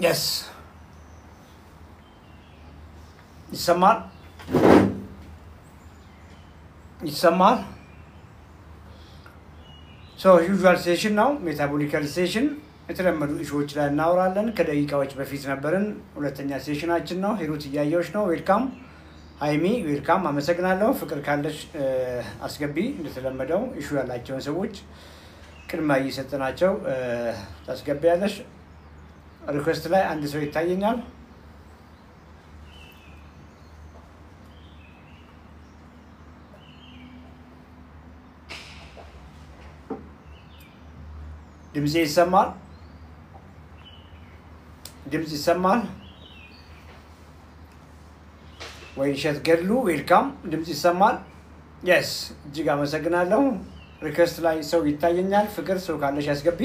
Yes. ይሰማል so usual session now metabolical session የተለመዱ ኢሹዎች ላይ እናወራለን ከደቂቃዎች በፊት ነበርን ሁለተኛ ሴሽናችን ነው ሂሩት ያያዮሽ ነው ዌልካም ሃይሚ ዌልካም አመሰግናለሁ ፍቅር ካለሽ አስገቢ እንደተለመደው ኢሹ ያላቸውን ሰዎች ቅድማ እየሰጠናቸው ታስገቢያለሽ ሪኩዌስት ላይ አንድ ሰው ይታየኛል ድምጽ ይሰማል ወይሸት ገድሉ ዌልካም ድምጽ ይሰማል yes እጅግ አመሰግናለሁ ሪኩዌስት ላይ ሰው ይታየኛል ፍቅር ሰው ካለሽ ያስገቢ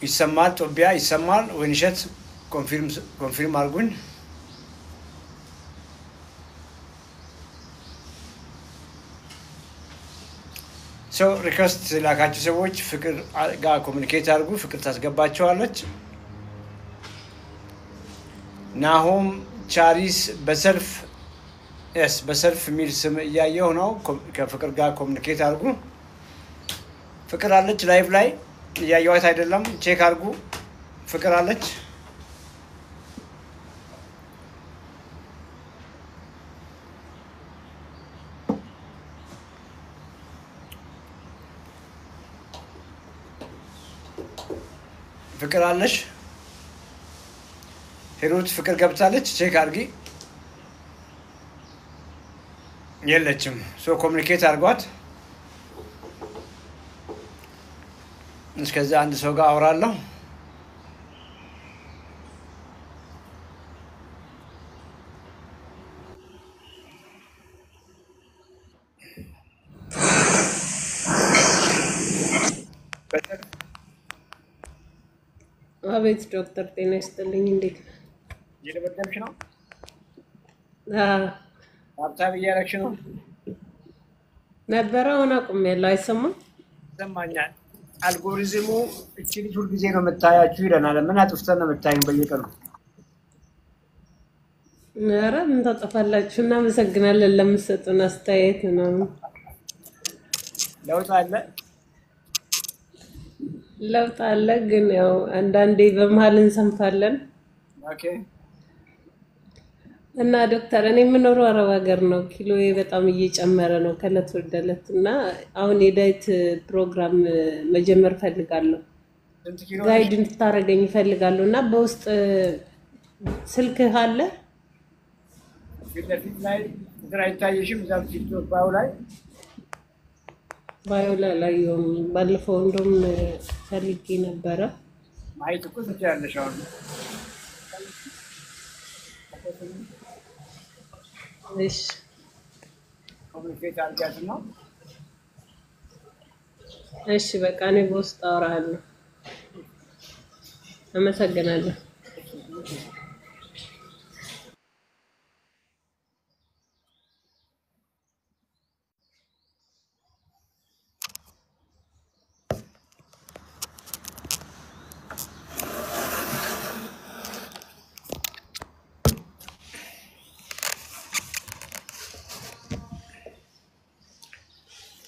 ይሰማል ጦቢያ ይሰማል ወንሸት ኮንፊርም አርጉን so request ላካችሁ ሰዎች ፍቅር ጋር ኮሙኒኬት አርጉ ፍቅር ታስገባቸዋለች ናሆም ቻሪስ በሰልፍ yes በሰልፍ ሚል ስም ያየው ነው ከፍቅር ጋር ኮሙኒኬት አርጉ ፍቅር አለች ላይቭ ላይ ያያዩት አይደለም ቼክ አርጉ ፍቅር አለች ፍቅር አለሽ ሂሩት ፍቅር ገብታለች ቼክ አርጊ የለችም። ሶ ኮሚኒኬት አድርጓት። እስከዛ አንድ ሰው ጋር አወራለሁ። አቤት ዶክተር ጤና ይስጥልኝ። እንዴት ነህ? እየደበደብሽ ነው? አዎ ታብታብ እያደረግሽ ነው? ነበረ አሁን አቁሜያለሁ። አይሰማም? ይሰማኛል። አልጎሪዝሙ እቺ ልጅ ሁልጊዜ ነው የምታያችሁ ይለናል። ምን አጥፍተን ነው የምታዩን በየቀኑ? ኧረ ምን ታጠፋላችሁ? እናመሰግናለን ለምትሰጡን አስተያየት ምናምን። ለውጥ አለ? ለውጥ አለ፣ ግን ያው አንዳንዴ በመሀል እንሰንፋለን። ኦኬ። እና ዶክተር እኔ የምኖረው አረብ ሀገር ነው። ኪሎዬ በጣም እየጨመረ ነው ከእለት ወደ እለት እና አሁን የዳይት ፕሮግራም መጀመር ፈልጋለሁ። ስንት ኪሎ ጋይድ እንድታደርገኝ እፈልጋለሁ እና በውስጥ ስልክህ አለ? ፊት ለፊት ላይ ቁጥር አይታየሽም? እዛ ቲክቶክ ባዩ ላይ ባዮ ላይ አላየሁም። ባለፈው እንደውም ፈልጌ ነበረ። ማየት እኮ ትችያለሽ። አሁን እሺ ኮሚኒኬት አድርጊያት ነው። እሺ በቃ እኔ በውስጥ አወራለሁ። አመሰግናለሁ።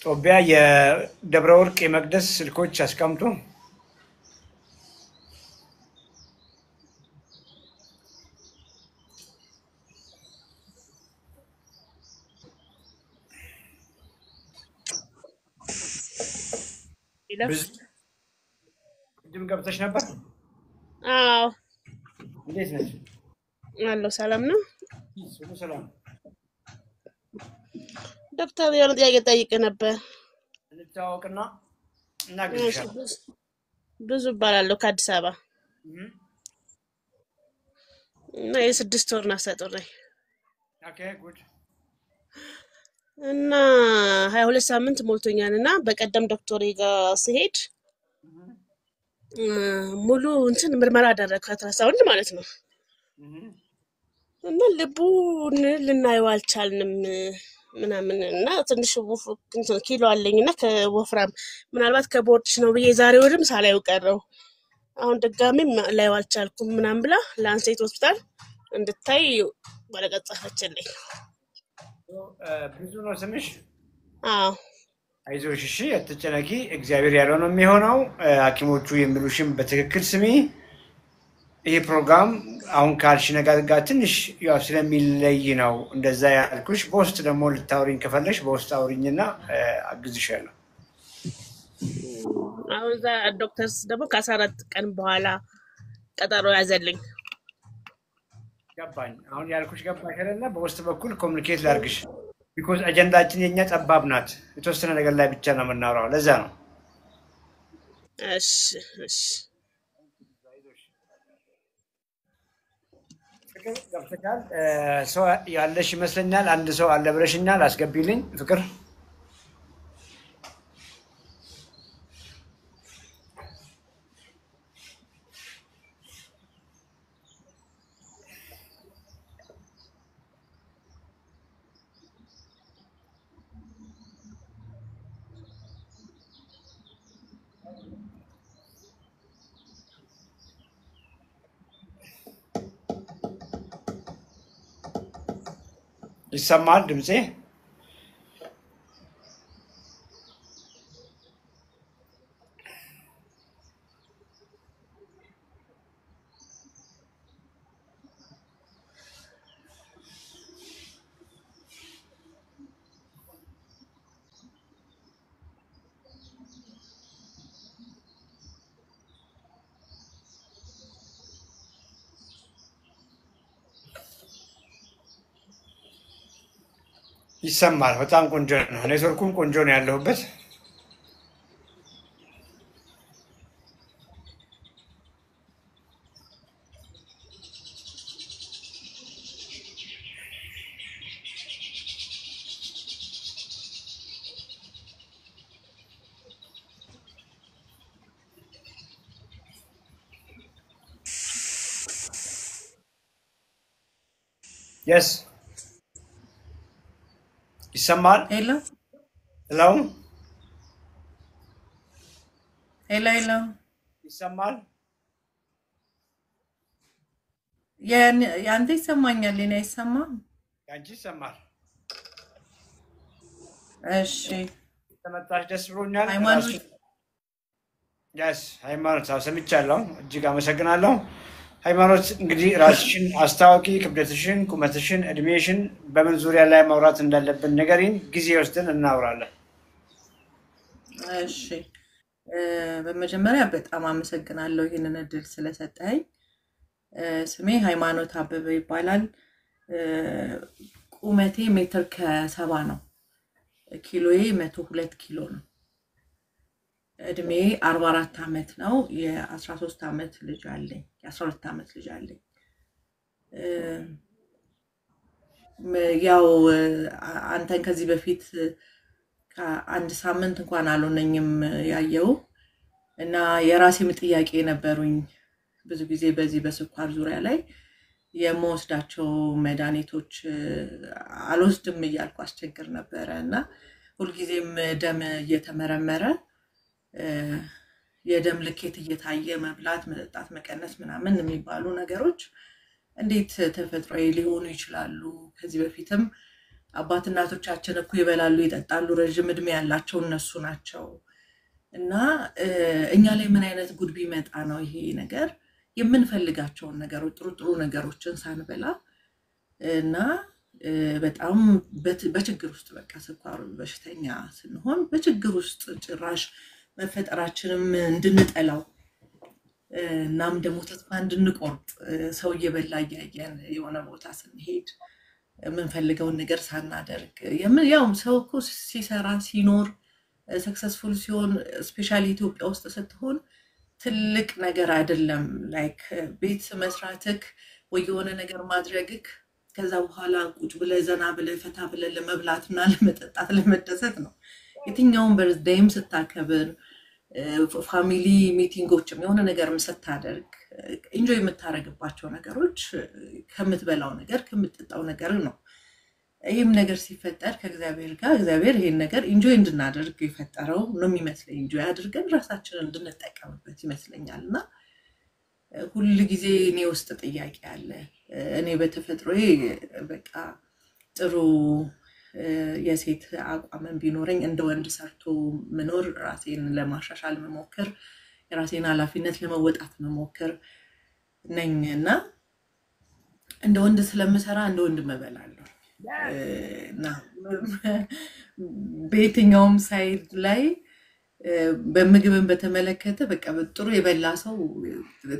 ጦቢያ የደብረ ወርቅ የመቅደስ ስልኮች አስቀምጡ። ቅድም ገብተሽ ነበር? አዎ እንዴት ነሽ? አለው። ሰላም ነው ሁሉ ሰላም? ዶክተር፣ የሆነ ጥያቄ ጠይቅ ነበር። እንተዋወቅና እናግዝሻለን። ብዙ እባላለሁ ከአዲስ አበባ እና የ6 ወር ነፍሰ ጡር ነኝ ኦኬ ጉድ። እና 22 ሳምንት ሞልቶኛል እና በቀደም ዶክተር ጋር ስሄድ ሙሉ እንትን ምርመራ አደረግኩ፣ አልትራሳውንድ ማለት ነው። እና ልቡን ልናየው አልቻልንም ምናምን እና ትንሽ ኪሎ አለኝ እና ከወፍራም ምናልባት ከቦርጭ ነው ብዬ ዛሬ ወድም ሳላየው ቀረው። አሁን ድጋሜም ላየው አልቻልኩም ምናምን ብላ ላንሴት ሆስፒታል እንድታይ ወረቀት ጻፈችልኝ። ብዙ ነው ስምሽ? አዎ አይዞሽ፣ እሺ አትጨነቂ። እግዚአብሔር ያለው ነው የሚሆነው። ሐኪሞቹ የሚሉሽም በትክክል ስሚ። ይሄ ፕሮግራም አሁን ካልሽ ነገር ጋር ትንሽ ያው ስለሚለይ ነው እንደዛ ያልኩሽ። በውስጥ ደግሞ ልታወሪኝ ከፈለሽ በውስጥ አውሪኝና አግዝሻለሁ። አሁን እዛ ዶክተርስ ደግሞ ከ14 ቀን በኋላ ቀጠሮ ያዘልኝ። ገባኝ። አሁን ያልኩሽ ገባሽ አይደለ? በውስጥ በኩል ኮሚኒኬት ላድርግሽ። ቢኮዝ አጀንዳችን የኛ ጠባብ ናት። የተወሰነ ነገር ላይ ብቻ ነው የምናወራው። ለዛ ነው። እሺ እሺ። ፍቅር ገብተሻል? ሰው ያለሽ ይመስለኛል። አንድ ሰው አለ ብለሽኛል። አስገቢልኝ ፍቅር። ይሰማል ድምጼ? ይሰማል። በጣም ቆንጆ ነው። ኔትወርኩም ቆንጆ ነው ያለሁበት። የስ ይሰማል። ሄሎ ሄሎ ሄሎ ሄሎ ይሰማል። ያንተ ይሰማኛል የኔ አይሰማም? ያንቺ ይሰማል። እሺ ተመጣጣሽ ደስ ብሎኛል። ሃይማኖት የስ ሃይማኖት ሰምቻለሁ። እጅግ አመሰግናለሁ። ሃይማኖት እንግዲህ ራስሽን አስታውቂ፣ ክብደትሽን፣ ቁመትሽን፣ እድሜሽን በምን ዙሪያ ላይ ማውራት እንዳለብን ንገሪን። ጊዜ ወስደን እናወራለን። እሺ በመጀመሪያ በጣም አመሰግናለሁ ይህንን እድል ስለሰጠኝ። ስሜ ሃይማኖት አበበ ይባላል። ቁመቴ ሜትር ከ70 ነው። ኪሎዬ 102 ኪሎ ነው። እድሜ 44 ዓመት ነው። የ13 ዓመት ልጅ አለኝ። የ12 ዓመት ልጅ አለኝ። ያው አንተን ከዚህ በፊት ከአንድ ሳምንት እንኳን አልሆነኝም ያየው እና የራሴም ጥያቄ ነበሩኝ። ብዙ ጊዜ በዚህ በስኳር ዙሪያ ላይ የምወስዳቸው መድኃኒቶች አልወስድም እያልኩ አስቸግር ነበረ እና ሁልጊዜም ደም እየተመረመረ የደም ልኬት እየታየ መብላት፣ መጠጣት፣ መቀነስ ምናምን የሚባሉ ነገሮች እንዴት ተፈጥሯዊ ሊሆኑ ይችላሉ? ከዚህ በፊትም አባት እናቶቻችን እኮ ይበላሉ፣ ይጠጣሉ፣ ረጅም እድሜ ያላቸው እነሱ ናቸው እና እኛ ላይ ምን አይነት ጉድ ቢመጣ ነው ይሄ ነገር የምንፈልጋቸውን ነገሮች ጥሩ ጥሩ ነገሮችን ሳንበላ እና በጣም በችግር ውስጥ በቃ ስኳር በሽተኛ ስንሆን በችግር ውስጥ ጭራሽ መፈጠራችንም እንድንጠላው እናም ደግሞ ተስፋ እንድንቆርጥ ሰው እየበላ እያየን የሆነ ቦታ ስንሄድ የምንፈልገውን ነገር ሳናደርግ ያው ሰው እኮ ሲሰራ ሲኖር ሰክሰስፉል ሲሆን ስፔሻሊ ኢትዮጵያ ውስጥ ስትሆን ትልቅ ነገር አይደለም። ላይክ ቤት መስራትክ ወይ የሆነ ነገር ማድረግክ ከዛ በኋላ ቁጭ ብለህ ዘና ብለህ ፈታ ብለህ ለመብላትና ለመጠጣት ለመደሰት ነው። የትኛውን በርዝዴይም ስታከብር ፋሚሊ ሚቲንጎችም የሆነ ነገርም ስታደርግ ኢንጆይ የምታረግባቸው ነገሮች ከምትበላው ነገር ከምትጠጣው ነገር ነው። ይሄም ነገር ሲፈጠር ከእግዚአብሔር ጋር እግዚአብሔር ይሄን ነገር ኢንጆይ እንድናደርግ የፈጠረው ነው የሚመስለኝ። ኢንጆይ አድርገን ራሳችንን እንድንጠቀምበት ይመስለኛልና ሁሉ ጊዜ እኔ ውስጥ ጥያቄ አለ። እኔ በተፈጥሮዬ በቃ ጥሩ የሴት አቋምን ቢኖረኝ እንደ ወንድ ሰርቶ መኖር፣ ራሴን ለማሻሻል መሞከር፣ የራሴን ኃላፊነት ለመወጣት መሞከር ነኝና እንደ ወንድ ስለምሰራ እንደ ወንድ መበላለሁ እና በየትኛውም ሳይድ ላይ በምግብን በተመለከተ በቃ ጥሩ የበላ ሰው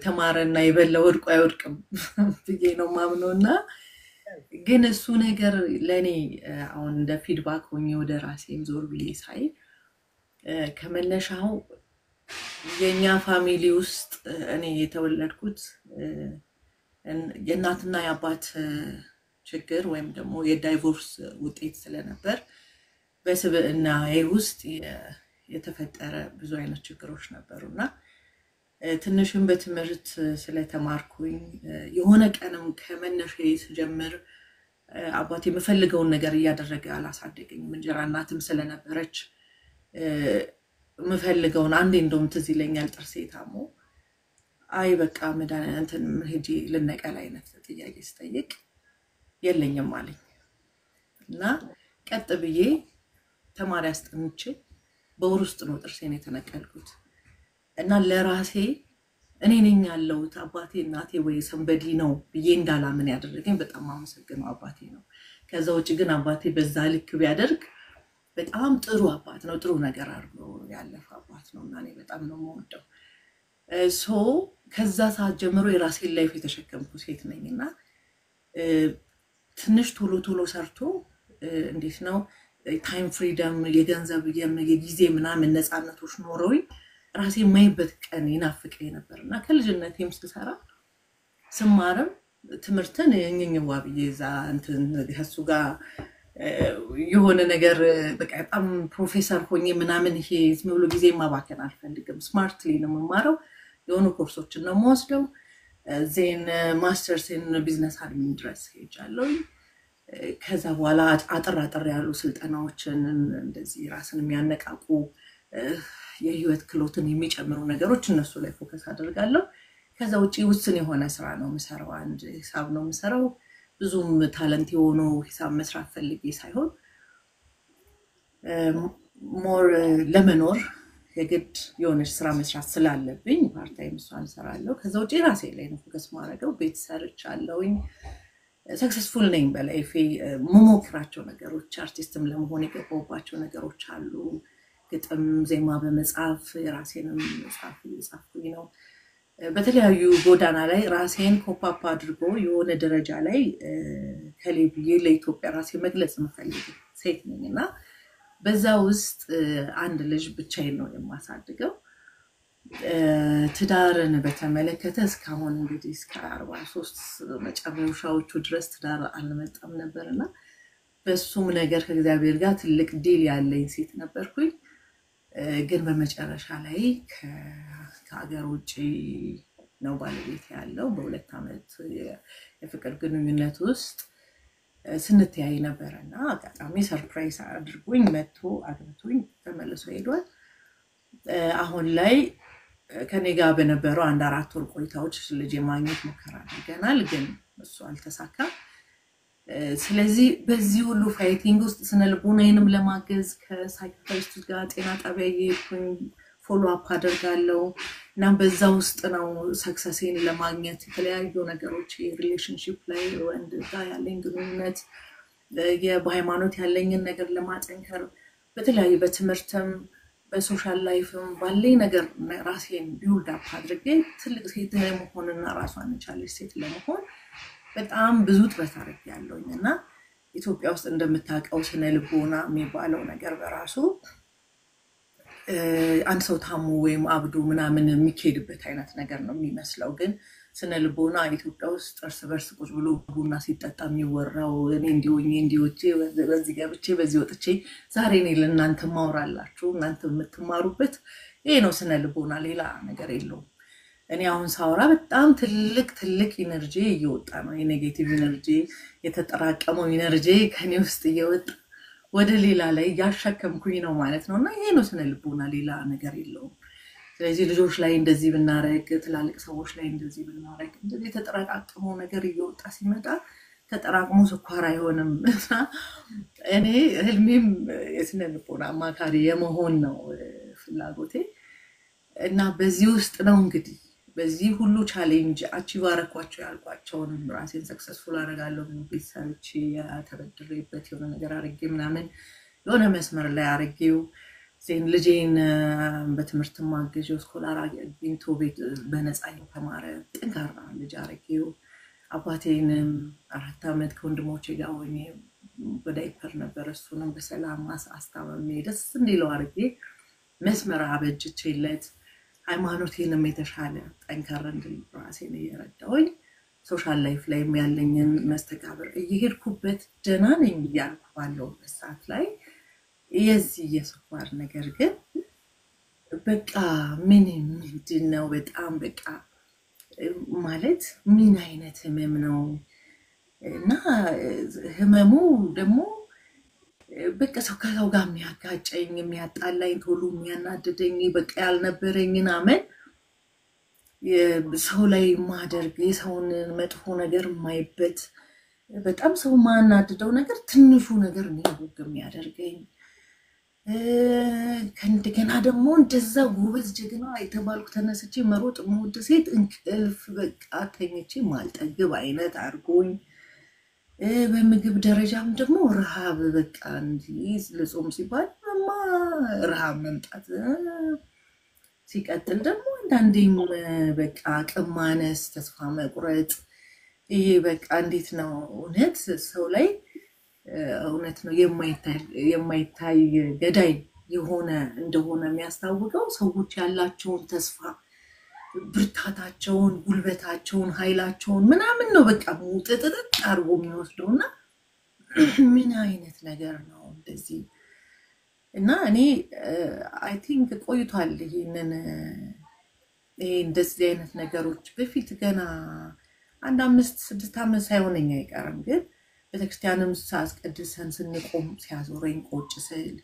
ተማረና የበላ ወድቆ አይወድቅም ብዬ ነው ማምነውና ግን እሱ ነገር ለኔ አሁን እንደ ፊድባክ ሆኜ ወደ ራሴም ዞር ብዬ ሳይ ከመነሻው የኛ ፋሚሊ ውስጥ እኔ የተወለድኩት የእናትና የአባት ችግር ወይም ደግሞ የዳይቮርስ ውጤት ስለነበር በስብዕና ውስጥ የተፈጠረ ብዙ አይነት ችግሮች ነበሩና ትንሽም በትምህርት ስለተማርኩኝ የሆነ ቀንም ከመነሻዬ ስጀምር አባቴ የምፈልገውን ነገር እያደረገ አላሳደገኝም። እንጀራ እናትም ስለነበረች የምፈልገውን አንዴ እንደውም ትዝ ይለኛል ጥርሴ ታሞ አይ በቃ መድኃኒት እንትን ሄጄ ልነቀል አይነት ጥያቄ ስጠይቅ የለኝም አለኝ እና ቀጥ ብዬ ተማሪ አስጠንቼ በወር ውስጥ ነው ጥርሴን የተነቀልኩት እና ለራሴ እኔ ነኝ ያለሁት አባቴ እናቴ ወይ ሰንበዲ ነው ብዬ እንዳላምን ያደረገኝ በጣም አመሰግነው አባቴ ነው። ከዛ ውጪ ግን አባቴ በዛ ልክ ቢያደርግ በጣም ጥሩ አባት ነው፣ ጥሩ ነገር አድርጎ ያለፈ አባት ነው እና እኔ በጣም ነው የምወደው። ሶ ከዛ ሰዓት ጀምሮ የራሴን ላይፍ የተሸከምኩ ሴት ነኝና ትንሽ ቶሎ ቶሎ ሰርቶ እንዴት ነው ታይም ፍሪደም የገንዘብ የጊዜ ምናምን ነፃነቶች ኖረውኝ ራሴ የማይበት ቀን ይናፍቀኝ ነበርና ከልጅነቴም ስሰራ ስማርም ትምህርትን የኝኝዋ ብዬዛ እንትን ከሱ ጋር የሆነ ነገር በቃ በጣም ፕሮፌሰር ሆኜ ምናምን ይሄ ዝም ብሎ ጊዜ ማባከን አልፈልግም ስማርትሊ ነው የምማረው የሆኑ ኮርሶችን ነው የምወስደው ዜን ማስተርስ ኢን ቢዝነስ አድሚን ድረስ ሄጃለሁ ከዛ በኋላ አጥር ያሉ ስልጠናዎችን እንደዚህ ራስን የሚያነቃቁ የህይወት ክሎትን የሚጨምሩ ነገሮች እነሱ ላይ ፎከስ አደርጋለሁ ከዛ ውጪ ውስን የሆነ ስራ ነው የምሰራው አንድ ሂሳብ ነው የምሰራው ብዙም ታለንት የሆኑ ሂሳብ መስራት ፈልጌ ሳይሆን ሞር ለመኖር የግድ የሆነች ስራ መስራት ስላለብኝ ፓርት ታይም እሷን እሰራለሁ ከዛ ውጪ ራሴ ላይ ነው ፎከስ ማድረገው ቤት ሰርቻለሁኝ ሰክሰስፉል ነኝ በላይፌ መሞክራቸው ነገሮች አርቲስትም ለመሆን የገባባቸው ነገሮች አሉ ግጥም ዜማ በመጻፍ የራሴንም መጻፍ እየጻፍኩኝ ነው በተለያዩ ጎዳና ላይ ራሴን ኮፓፕ አድርጎ የሆነ ደረጃ ላይ ከሌብዬ ለኢትዮጵያ ራሴ መግለጽ የምፈልግ ሴት ነኝና በዛ ውስጥ አንድ ልጅ ብቻዬን ነው የማሳድገው ትዳርን በተመለከተ እስካሁን እንግዲህ እስከ 43 መጨረሻዎቹ ድረስ ትዳር አልመጣም ነበርና በሱም ነገር ከእግዚአብሔር ጋር ትልቅ ዲል ያለኝ ሴት ነበርኩኝ ግን በመጨረሻ ላይ ከሀገር ውጪ ነው ባለቤት ያለው በሁለት አመት የፍቅር ግንኙነት ውስጥ ስንተያይ ነበርና አጋጣሚ ሰርፕራይዝ አድርጎኝ መጥቶ አግብቶኝ ተመልሶ ሄዷል አሁን ላይ ከኔ ጋር በነበረው አንድ 4 ወር ቆይታዎች ልጅ ማግኘት ሙከራ አድርገናል ግን እሱ አልተሳካም ስለዚህ በዚህ ሁሉ ፋይቲንግ ውስጥ ስነልቦናዬንም ለማገዝ ከሳይኮሎጂስት ጋር ጤና ጣቢያ እየሄድኩኝ ፎሎ አፕ አደርጋለሁ እና በዛ ውስጥ ነው ሰክሰሴን ለማግኘት የተለያዩ ነገሮች ሪሌሽንሺፕ ላይ ወንድ ጋር ያለኝ ግንኙነት የሃይማኖት ያለኝን ነገር ለማጠንከር በተለያዩ በትምህርትም በሶሻል ላይፍም ባለኝ ነገር ራሴን ቢውልድ አፕ አድርጌ ትልቅ ሴት ለመሆንና ራሷን የቻለች ሴት ለመሆን በጣም ብዙ ጥረት አድርጌያለሁኝና ኢትዮጵያ ውስጥ እንደምታውቀው ስነ ልቦና የሚባለው ነገር በራሱ አንድ ሰው ታሙ ወይም አብዱ ምናምን የሚኬድበት አይነት ነገር ነው የሚመስለው ግን ስነ ልቦና ኢትዮጵያ ውስጥ እርስ በርስ ቁጭ ብሎ ቡና ሲጠጣ የሚወራው እኔ እንዲወጪ በዚህ ገብቼ በዚህ ወጥቼ ዛሬ እኔ ለእናንተ ማውራላችሁ እናንተ የምትማሩበት ይሄ ነው ስነ ልቦና ሌላ ነገር የለውም እኔ አሁን ሳወራ በጣም ትልቅ ኢነርጂ እየወጣ ነው የኔጌቲቭ ኢነርጂ የተጠራቀመው ኢነርጂ ከኔ ውስጥ እየወጣ ወደ ሌላ ላይ ያሸከምኩኝ ነው ማለት ነውና ይሄ ነው ስነ ልቦና ሌላ ነገር የለውም ስለዚህ ልጆች ላይ እንደዚህ ብናረግ ትላልቅ ሰዎች ላይ እንደዚህ ብናረግ እንደዚህ ተጠራቀመው ነገር እየወጣ ሲመጣ ተጠራቅሞ ስኳር አይሆንም እኔ ህልሜም የስነ ልቦና አማካሪ የመሆን ነው ፍላጎቴ እና በዚህ ውስጥ ነው እንግዲህ በዚህ ሁሉ ቻሌንጅ አቺቭ አረኳቸው ያልኳቸውን ራሴን ሰክሰስፉል አረጋለሁ ቢሰርች ያተበድሬበት የሆነ ነገር አርጌ ምናምን የሆነ መስመር ላይ አርጌው ዜን ልጄን በትምህርት ማገዥው ስኮላር አግኝቶ ቤት በነፃ ተማረ ጠንካራ ልጅ አርጌው አባቴንም 4 አመት ከወንድሞቼ ጋር ሆኜ በዳይፐር ነበር እሱንም በሰላም አስታመሜ ደስ እንዲለው አርጌ መስመር አበጅቼለት ሃይማኖቴንም የተሻለ ጠንካራ እንድል ራሴን እየረዳሁኝ ሶሻል ላይፍ ላይ ያለኝን መስተጋብር እየሄድኩበት ደህና ነኝ እያልኩ ባለሁበት ሰዓት ላይ የዚህ የስኳር ነገር ግን በቃ ምንድነው በጣም በቃ ማለት ምን አይነት ህመም ነው እና ህመሙ ደግሞ በቃ ሰው ከሰው ጋር የሚያጋጨኝ የሚያጣላኝ ቶሎ የሚያናድደኝ በቃ ያልነበረኝን አመን ሰው ላይ ማደርግ የሰውን መጥፎ ነገር ማይበት በጣም ሰው ማናድደው ነገር ትንሹ ነገር ነው የሚያደርገኝ ከእንደገና ደግሞ እንደዛ ጎበዝ ጀግና የተባልኩ ተነስቼ መሮጥ መውደ ሴት እንቅልፍ በቃ ተኝቼ ማልጠግብ አይነት አርጎኝ በምግብ ደረጃም ደግሞ ረሃብ በቃ እንጂ ለጾም ሲባል ረሃብ መምጣት ሲቀጥል ደግሞ አንዳንዴም በቃ ቅማነስ ተስፋ መቁረጥ ይሄ በቃ እንዴት ነው እውነት ሰው ላይ እውነት ነው የማይታይ ገዳይ የሆነ እንደሆነ የሚያስታውቀው ሰዎች ያላቸውን ተስፋ ብርታታቸውን ጉልበታቸውን ኃይላቸውን ምናምን ነው በቃ ሙጥጥጥ አርጎ የሚወስደውና ምን አይነት ነገር ነው እንደዚህ እና እኔ አይ ቲንክ ቆይቷል ይሄንን እንደዚህ አይነት ነገሮች በፊት ገና 5-6 ዓመት ሳይሆነኛ አይቀርም ግን በተክርስቲያንም ሳስቀድሰን ስንቆም ሲያዞረኝ ቆጭ ስል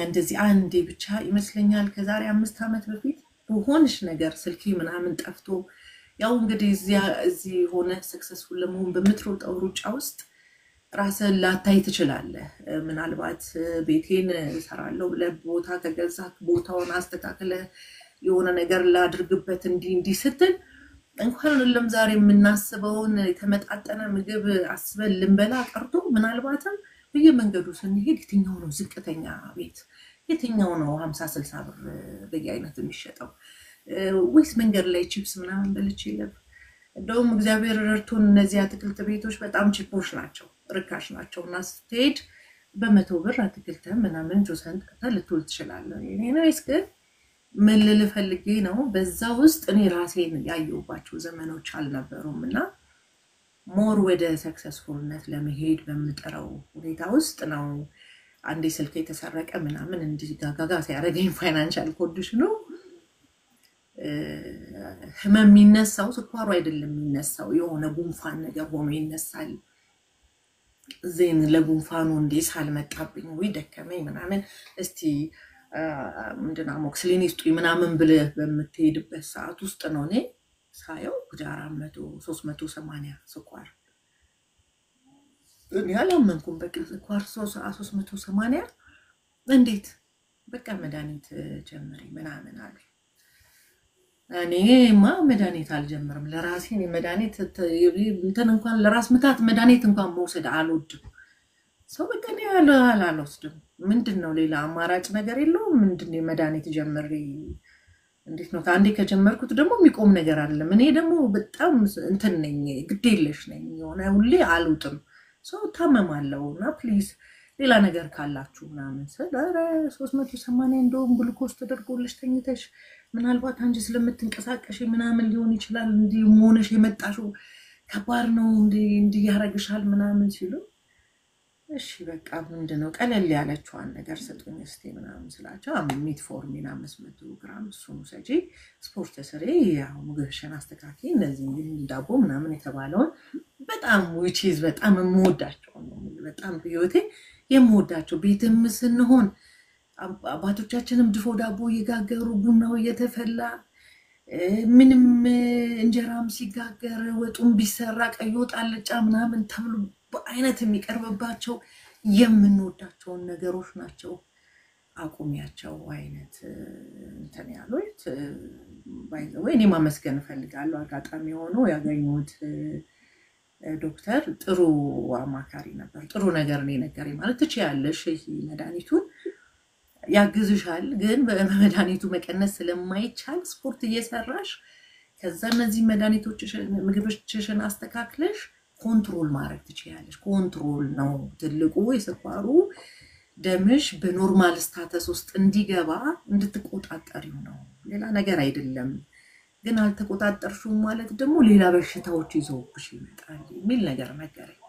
እንደዚህ አንዴ ብቻ ይመስለኛል ከዛሬ 5 ዓመት በፊት በሆነሽ ነገር ስልኬ ምናምን ጠፍቶ ያው እንግዲህ እዚህ ሆነ ሰክሰስፉል ለመሆን በምትሮጠው ሩጫ ውስጥ ራስን ላታይ ትችላለህ ምናልባት ቤቴን ሰራለው ለቦታ ከገዛክ ቦታውን አስተካክለ የሆነ ነገር ላድርግበት እንዲ ስትል እንኳን ዛሬ የምናስበውን የተመጣጠነ ምግብ አስበን ልንበላ ቀርቶ ምናልባትም በየመንገዱ ስንሄድ የትኛው ነው ዝቅተኛ ቤት የትኛው ነው 50-60 ብር በየአይነት የሚሸጠው ወይስ መንገድ ላይ ቺፕስ ምናምን በልቼ ይለብ እንደውም እግዚአብሔር ረድቶን እነዚህ አትክልት ቤቶች በጣም ቺፖች ናቸው ርካሽ ናቸውና ስትሄድ በ100 ብር አትክልት ምናምን ጁስን ልትውል ትችላለህ እኔ ነው እስከ ምን ልፈልጌ ነው በዛ ውስጥ እኔ ራሴን ያየውባቸው ዘመኖች አልነበሩምና ሞር ወደ ሰክሰስፉልነት ለመሄድ በመጠራው ሁኔታ ውስጥ ነው አንዴ ስልክ የተሰረቀ ምናምን እንዲጋጋጋ ሲያረጋኝ ፋይናንሻል ኮንዲሽኑ ህመም የሚነሳው ስኳሩ አይደለም የሚነሳው የሆነ ጉንፋን ነገር ሆኖ ይነሳል ዜን ለጉንፋኑ እንዴ ሳልመጣብኝ ወይ ደከመኝ ምናምን እስቲ ምንድነው አሞክሲሊን ይስጡኝ ምናምን ብለ በመትሄድበት ሰዓት ውስጥ ነው እኔ ሳየው ወደ 400-380 ስኳር ያላመንኩም በቃ ስኳር 380 እንዴት በቃ መድኃኒት ጀምሪ ምናምን አለ እኔማ መድኃኒት አልጀምርም ለራሴ መድኃኒት እንትን እንኳን ለራስ ምታት መድኃኒት እንኳን መውሰድ አልወድም ሰው በቃ እኔ አልወስድም ምንድነው ሌላ አማራጭ ነገር የለውም ምንድነው መድኃኒት ጀምሪ እንዴት ነው አንዴ ከጀመርኩት ደግሞ የሚቆም ነገር አይደለም እኔ ደግሞ በጣም እንትን ነኝ ግዴለሽ ነኝ የሆነ ሁሌ አልውጥም ሰው ታመማለውና ፕሊዝ ሌላ ነገር ካላችሁ ምናምን ሰላረ 380 እንደውም ግሉኮስ ተደርጎልሽ ተኝተሽ ምናልባት አንቺ ስለምትንቀሳቀሽ ምናምን ሊሆን ይችላል እንዲ ሞነሽ የመጣሽው ከባድ ነው እንዲ ያረግሻል ምናምን ሲሉ እሺ በቃ ምንድነው ቀለል ያለችዋን ነገር ሰጡኝ እስቲ ምናምን ስላቸው ሜትፎርሚን 500 ግራም እሱን ሰጪ ስፖርት ሰሪ ያው ምግብሽን አስተካኪ እንደዚህ ዳቦ ምናምን የተባለውን በጣም which is በጣም የምወዳቸው ነው በጣም በህይወቴ የምወዳቸው ቤትም ስንሆን አባቶቻችንም ድፎ ዳቦ እየጋገሩ ቡናው እየተፈላ ምንም እንጀራም ሲጋገር ወጡም ቢሰራ ቀይ ወጥ አልጫ ምናምን ተብሎ በአይነት የሚቀርብባቸው የምንወዳቸው ነገሮች ናቸው አቁሚያቸው አይነት እንትን ያሉት ባይዘው እኔ ማመስገን ፈልጋለሁ አጋጣሚ ሆኖ ያገኙት ዶክተር ጥሩ አማካሪ ነበር ጥሩ ነገር ነው ነገርይ ማለት ትችያለሽ ይሄ መድኃኒቱን ያግዝሻል ግን በመድኃኒቱ መቀነስ ስለማይቻል ስፖርት እየሰራሽ ከዛ እነዚህ መድኃኒቶችሽን ምግብሽን አስተካክለሽ ኮንትሮል ማድረግ ትችያለሽ ኮንትሮል ነው ትልቁ የስኳሩ ደምሽ በኖርማል ስታተስ ውስጥ እንዲገባ እንድትቆጣጣሪው ነው ሌላ ነገር አይደለም ግን አልተቆጣጣርሽው ማለት ደግሞ ሌላ በሽታዎች ይዘውብሽ ይመጣል የሚል ነገር ነገረኝ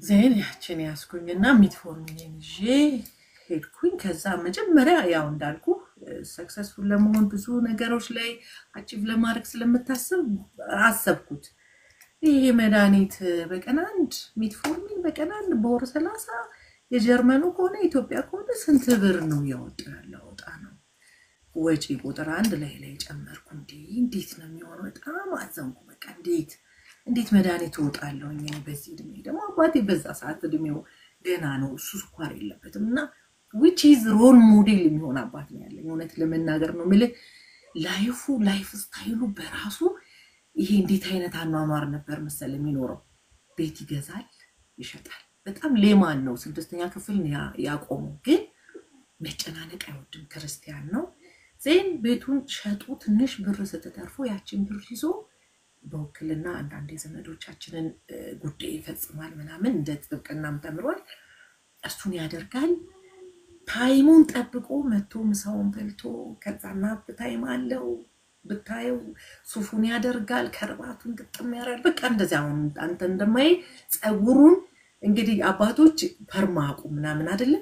ዘይን ያችን ያስኩኝና ሜትፎርሚን ሄድኩኝ ከዛ መጀመሪያ ያው እንዳልኩ ሰክሰስፉል ለመሆን ብዙ ነገሮች ላይ አቺቭ ለማድረግ ስለምታስብ አሰብኩት ይሄ መድኃኒት በቀን አንድ ሜትፎርሚን በቀን አንድ በወር 30 የጀርመኑ ከሆነ ኢትዮጵያ ከሆነ ስንት ብር ነው ያወጣለው ወጣ ነው ወጪ ቁጥር አንድ ላይ ጨመርኩ እንዴት ነው የሚሆነው በጣም አዘንኩ በቃ እንዴት መድኃኒት ወጣለውኝ በዚህ እድሜ ደግሞ አባቴ በዛ ሰዓት እድሜው ገና ነው እሱ ስኳር የለበትምና which is role model የሚሆን አባት ነው ያለኝ እውነት ለመናገር ነው ማለት ላይፍ ስታይሉ በራሱ ይሄ እንዴት አይነት አኗኗር ነበር መሰለ የሚኖረው ቤት ይገዛል ይሸጣል በጣም ሌማን ነው 6ኛ ክፍል ያቆመው ግን መጨናነቅ አይወድም ክርስቲያን ነው ዜን ቤቱን ሸጡ ትንሽ ብር ስትተርፎ ያችን ብር ይዞ በወክልና አንዳንድ የዘመዶቻችንን ጉዳይ ይፈጽማል ምናምን እንደ ጥብቅናም ተምሯል እሱን ያደርጋል ታይሙን ጠብቆ መጥቶ ምሳውን በልቶ ከዛና ታይም አለው ብታየው ሱፉን ያደርጋል ከርባቱን ግጥም ያደርጋል በቃ እንደዚህ አሁን አንተ እንደማይ ጸጉሩን እንግዲህ አባቶች ፐርማቁ ምናምን አይደለ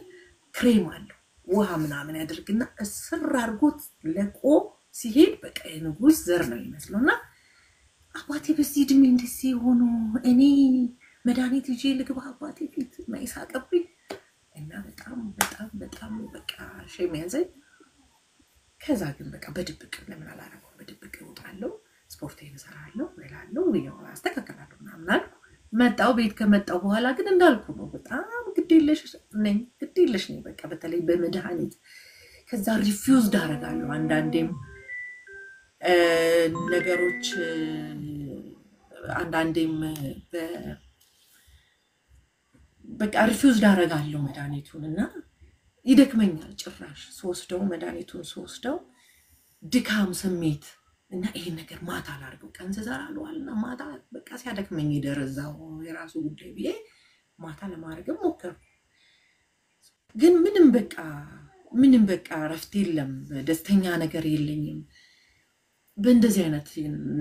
ክሬም አለው ውሃ ምናምን ያደርግና እስር አድርጎት ለቆ ሲሄድ በቃ የንጉስ ዘር ነው ይመስለውና አባቴ በዚህ እድሜ እንደዚህ ሆኖ እኔ መድኃኒት ይዤ ልግባ አባቴ ፊት ማይሳቀብኝ እና በጣም በቃ ሼም ያዘኝ ከዛ ግን በቃ በድብቅ ለምን አላረገው በድብቅ እወጣለሁ ስፖርቴን እሰራለሁ እላለሁ ያው አስተካክላለሁ ምናምን መጣው ቤት ከመጣው በኋላ ግን እንዳልኩ ነው በጣም ግዴለሽ ነኝ በቃ በተለይ በመድኃኒት ከዛ ሪፊውዝ ዳረጋለሁ አንዳንዴም ነገሮች አንዳንዴም በቃ ሪፊውዝ ዳረጋለሁ መድኃኒቱንና ይደክመኛል ጭራሽ ሶስደው መድኃኒቱን ሶስደው ድካም ስሜት እና ይሄ ነገር ማታ አላርገው ቀን ዘራራለውና ማታ በቃ ሲያደክመኝ ይደረዛው የራሱ ጉዳይ ብዬ ማታ ለማድረግ ሞከርኩ ግን ምንም በቃ ረፍት የለም ደስተኛ ነገር የለኝም በእንደዚህ አይነት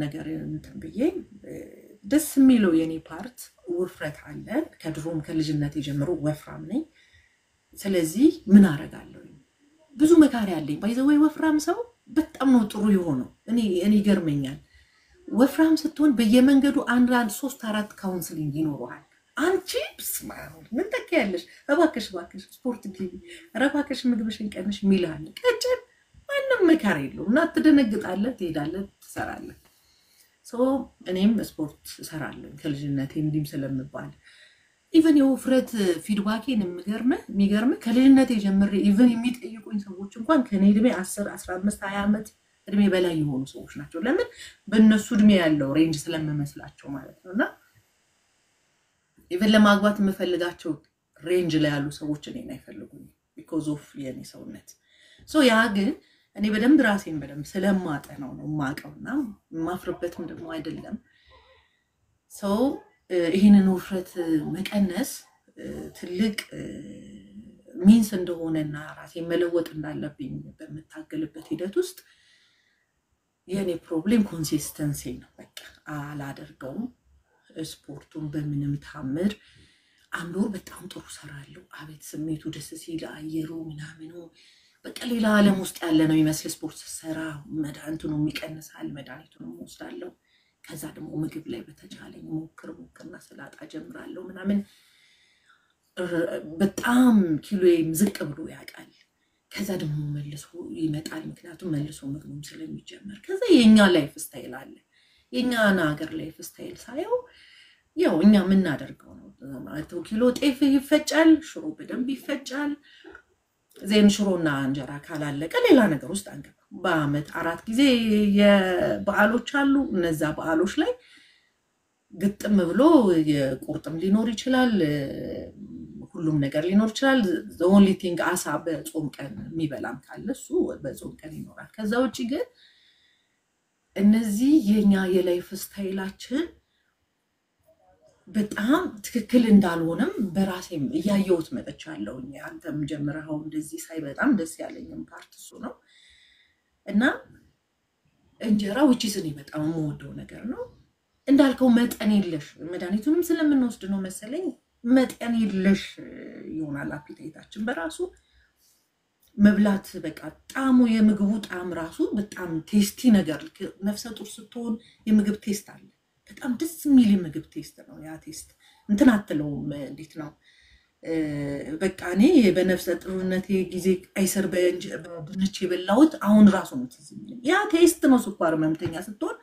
ነገር እንትን ብዬ ደስ የሚለው የኔ ፓርት ውፍረት አለ ከድሮም ከልጅነት ጀምሮ ወፍራም ነኝ ስለዚህ ምን አረጋለሁ ብዙ መካሪ አለኝ ባይዘው ወፍራም ሰው በጣም ነው ጥሩ የሆነው እኔ ይገርመኛል ወፍራም ስትሆን በየመንገዱ አንድ 3 4 ካውንስሊንግ ይኖርዋል አንቺ ስማው ምን ተከያለሽ እባክሽ ስፖርት ግቢ ረባክሽ ምግብሽን ቀንሽ ሚላል ቀጭን ማንም መካሪ የለው እና ትደነግጣለህ ትሄዳለህ ትሰራለህ እኔም ስፖርት እሰራለሁ ከልጅነቴ እንዲም ስለምባል ኢቭን የውፍረት ፊድባኬን የሚገርም ከልጅነቴ ጀምሬ ኢቭን የሚጠይቁኝ ሰዎች እንኳን ከኔ እድሜ 10 15 20 ዓመት እድሜ በላይ የሆኑ ሰዎች ናቸው ለምን በእነሱ እድሜ ያለው ሬንጅ ስለምመስላቸው ማለት ነውና ኢቭን ለማግባት የምፈልጋቸው ሬንጅ ላይ ያሉ ሰዎች እኔን አይፈልጉኝ because of የኔ ሰውነት ያ ግን እኔ በደንብ ራሴን በደንብ ስለማጠናው ነው ማቀውና ማፍርበትም ደግሞ አይደለም ይሄንን ውፍረት መቀነስ ትልቅ ሚንስ እንደሆነና ራሴን መለወጥ እንዳለብኝ በመታገልበት ሂደት ውስጥ የኔ ፕሮብሌም ኮንሲስተንሲ ነው በቃ አላደርገውም ስፖርቱን በምንም ታምር አንድ ወር በጣም ጥሩ ሰራለሁ አቤት ስሜቱ ደስ ሲል አየሩ ምናምኑ በቃ ሌላ ዓለም ውስጥ ያለ ነው ይመስል ስፖርት ሰራ መድኃኒቱን የሚቀንሳል መድኃኒቱን ወስዳለሁ ከዛ ደግሞ ምግብ ላይ በተቻለኝ ሞክርና ሰላጣ ጀምራለሁ ምናምን በጣም ኪሎዬም ዝቅ ብሎ ያቃል ከዛ ደግሞ መልሶ ይመጣል ምክንያቱም መልሶ ምግቡም ስለሚጀምር ከዛ የኛ ላይፍ ስታይል አለ የኛ ሀገር ላይፍ ስታይል ሳይው ያው እኛ ምን እናደርገው ነው 100 ኪሎ ጤፍ ይፈጫል ሽሮ በደንብ ይፈጫል ዜን ሽሮና እንጀራ ካላለቀ ሌላ ነገር ውስጥ አንገባ በአመት 4 ጊዜ የበዓሎች አሉ እነዛ በዓሎች ላይ ግጥም ብሎ የቁርጥም ሊኖር ይችላል ሁሉም ነገር ሊኖር ይችላል the only thing አሳ በጾም ቀን የሚበላም ካለ እሱ በጾም ቀን ይኖራል ከዛ ውጪ ግን እነዚህ የኛ የላይፍ ስታይላችን በጣም ትክክል እንዳልሆነም በራሴም ያየውት መጥቻለሁ አንተም ጀምረው እንደዚህ ሳይ በጣም ደስ ያለኝም ፓርት እሱ ነው እና እንጀራ which is በጣም የምወደው ነገር ነው እንዳልከው መጠን የለሽ መድኃኒቱንም ስለምንወስድ ነው መሰለኝ መጠን የለሽ ይሆናል አፒታይታችን በራሱ መብላት በቃ ጣሙ የምግቡ ጣም ራሱ በጣም ቴስቲ ነገር ነፍሰ ጡር ስትሆን የምግብ ቴስት አለ በጣም ደስ የሚል የምግብ ቴስት ነው ያ ቴስት እንትን አትለውም እንዴት ነው በቃ እኔ በነፍሰ ጡርነቴ ጊዜ አይሰር በድንች የበላሁት አሁን ራሱ ነው ትዝምኝ ያ ቴስት ነው ስኳር መምተኛ ስትሆን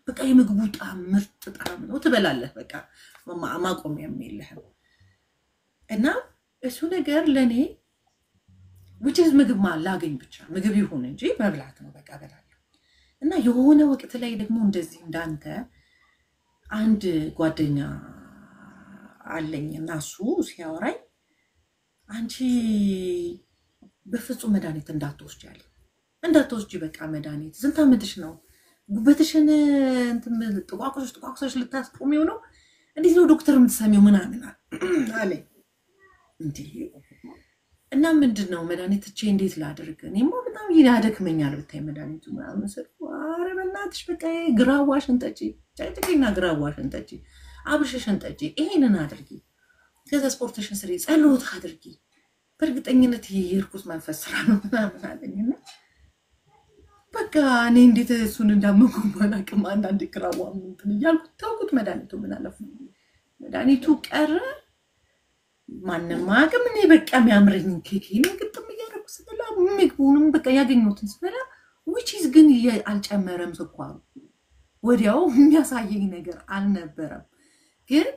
በቃ የምግቡ ጣም ምርጥ ጣም ነው ትበላለህ በቃ ማቆሚያም የለህም እና እሱ ነገር ለኔ which is ምግብ ማላገኝ ብቻ ምግብ ይሁን እንጂ መብላት ነው በቃ በላለሁ እና የሆነ ወቅት ላይ ደግሞ እንደዚህ እንዳንተ አንድ ጓደኛ አለኝና እሱ ሲያወራኝ አንቺ በፍጹም መድኃኒት እንዳትወስጂ በቃ መድኃኒት ስንት አመትሽ ነው ጉበትሽን እንትን ጥቋቁሶች ልታስቆሚው ነው እንዴት ነው ዶክተር የምትሰሚው ምናምን አለ እንዴ እና ምንድነው መድኃኒት እቺ እንዴት ላድርግ እኔማ በጣም ያደክመኛል ብታይ መድኃኒቱ ምናምን ሰጥቶ አረ በእናትሽ በቃ ግራዋሽን ጠጪ ጫጭቂና ግራዋሽን ጠጪ አብሽሽን ጠጪ ይሄንን አድርጊ ከዛ ስፖርትሽን ስሪ ጸሎት አድርጊ በእርግጠኝነት ይርኩስ መንፈስ ስራ ነው ምናምን አለኝና በቃ እኔ እንዴት እሱን እንዳመንኩ ባላቅም አንዳንድ ግራዋ እንትን እያልኩ ተውኩት መድኃኒቱ ምን አለፍ መድኃኒቱ ቀረ ማንንም አቅም እኔ በቃ የሚያምረኝ ኬኬን ግጥም እያደረኩ ስበላ ምግቡንም በቃ ያገኘሁትን ስበላ which is ግን አልጨመረም ስኳሩ ወዲያው የሚያሳየኝ ነገር አልነበረም ግን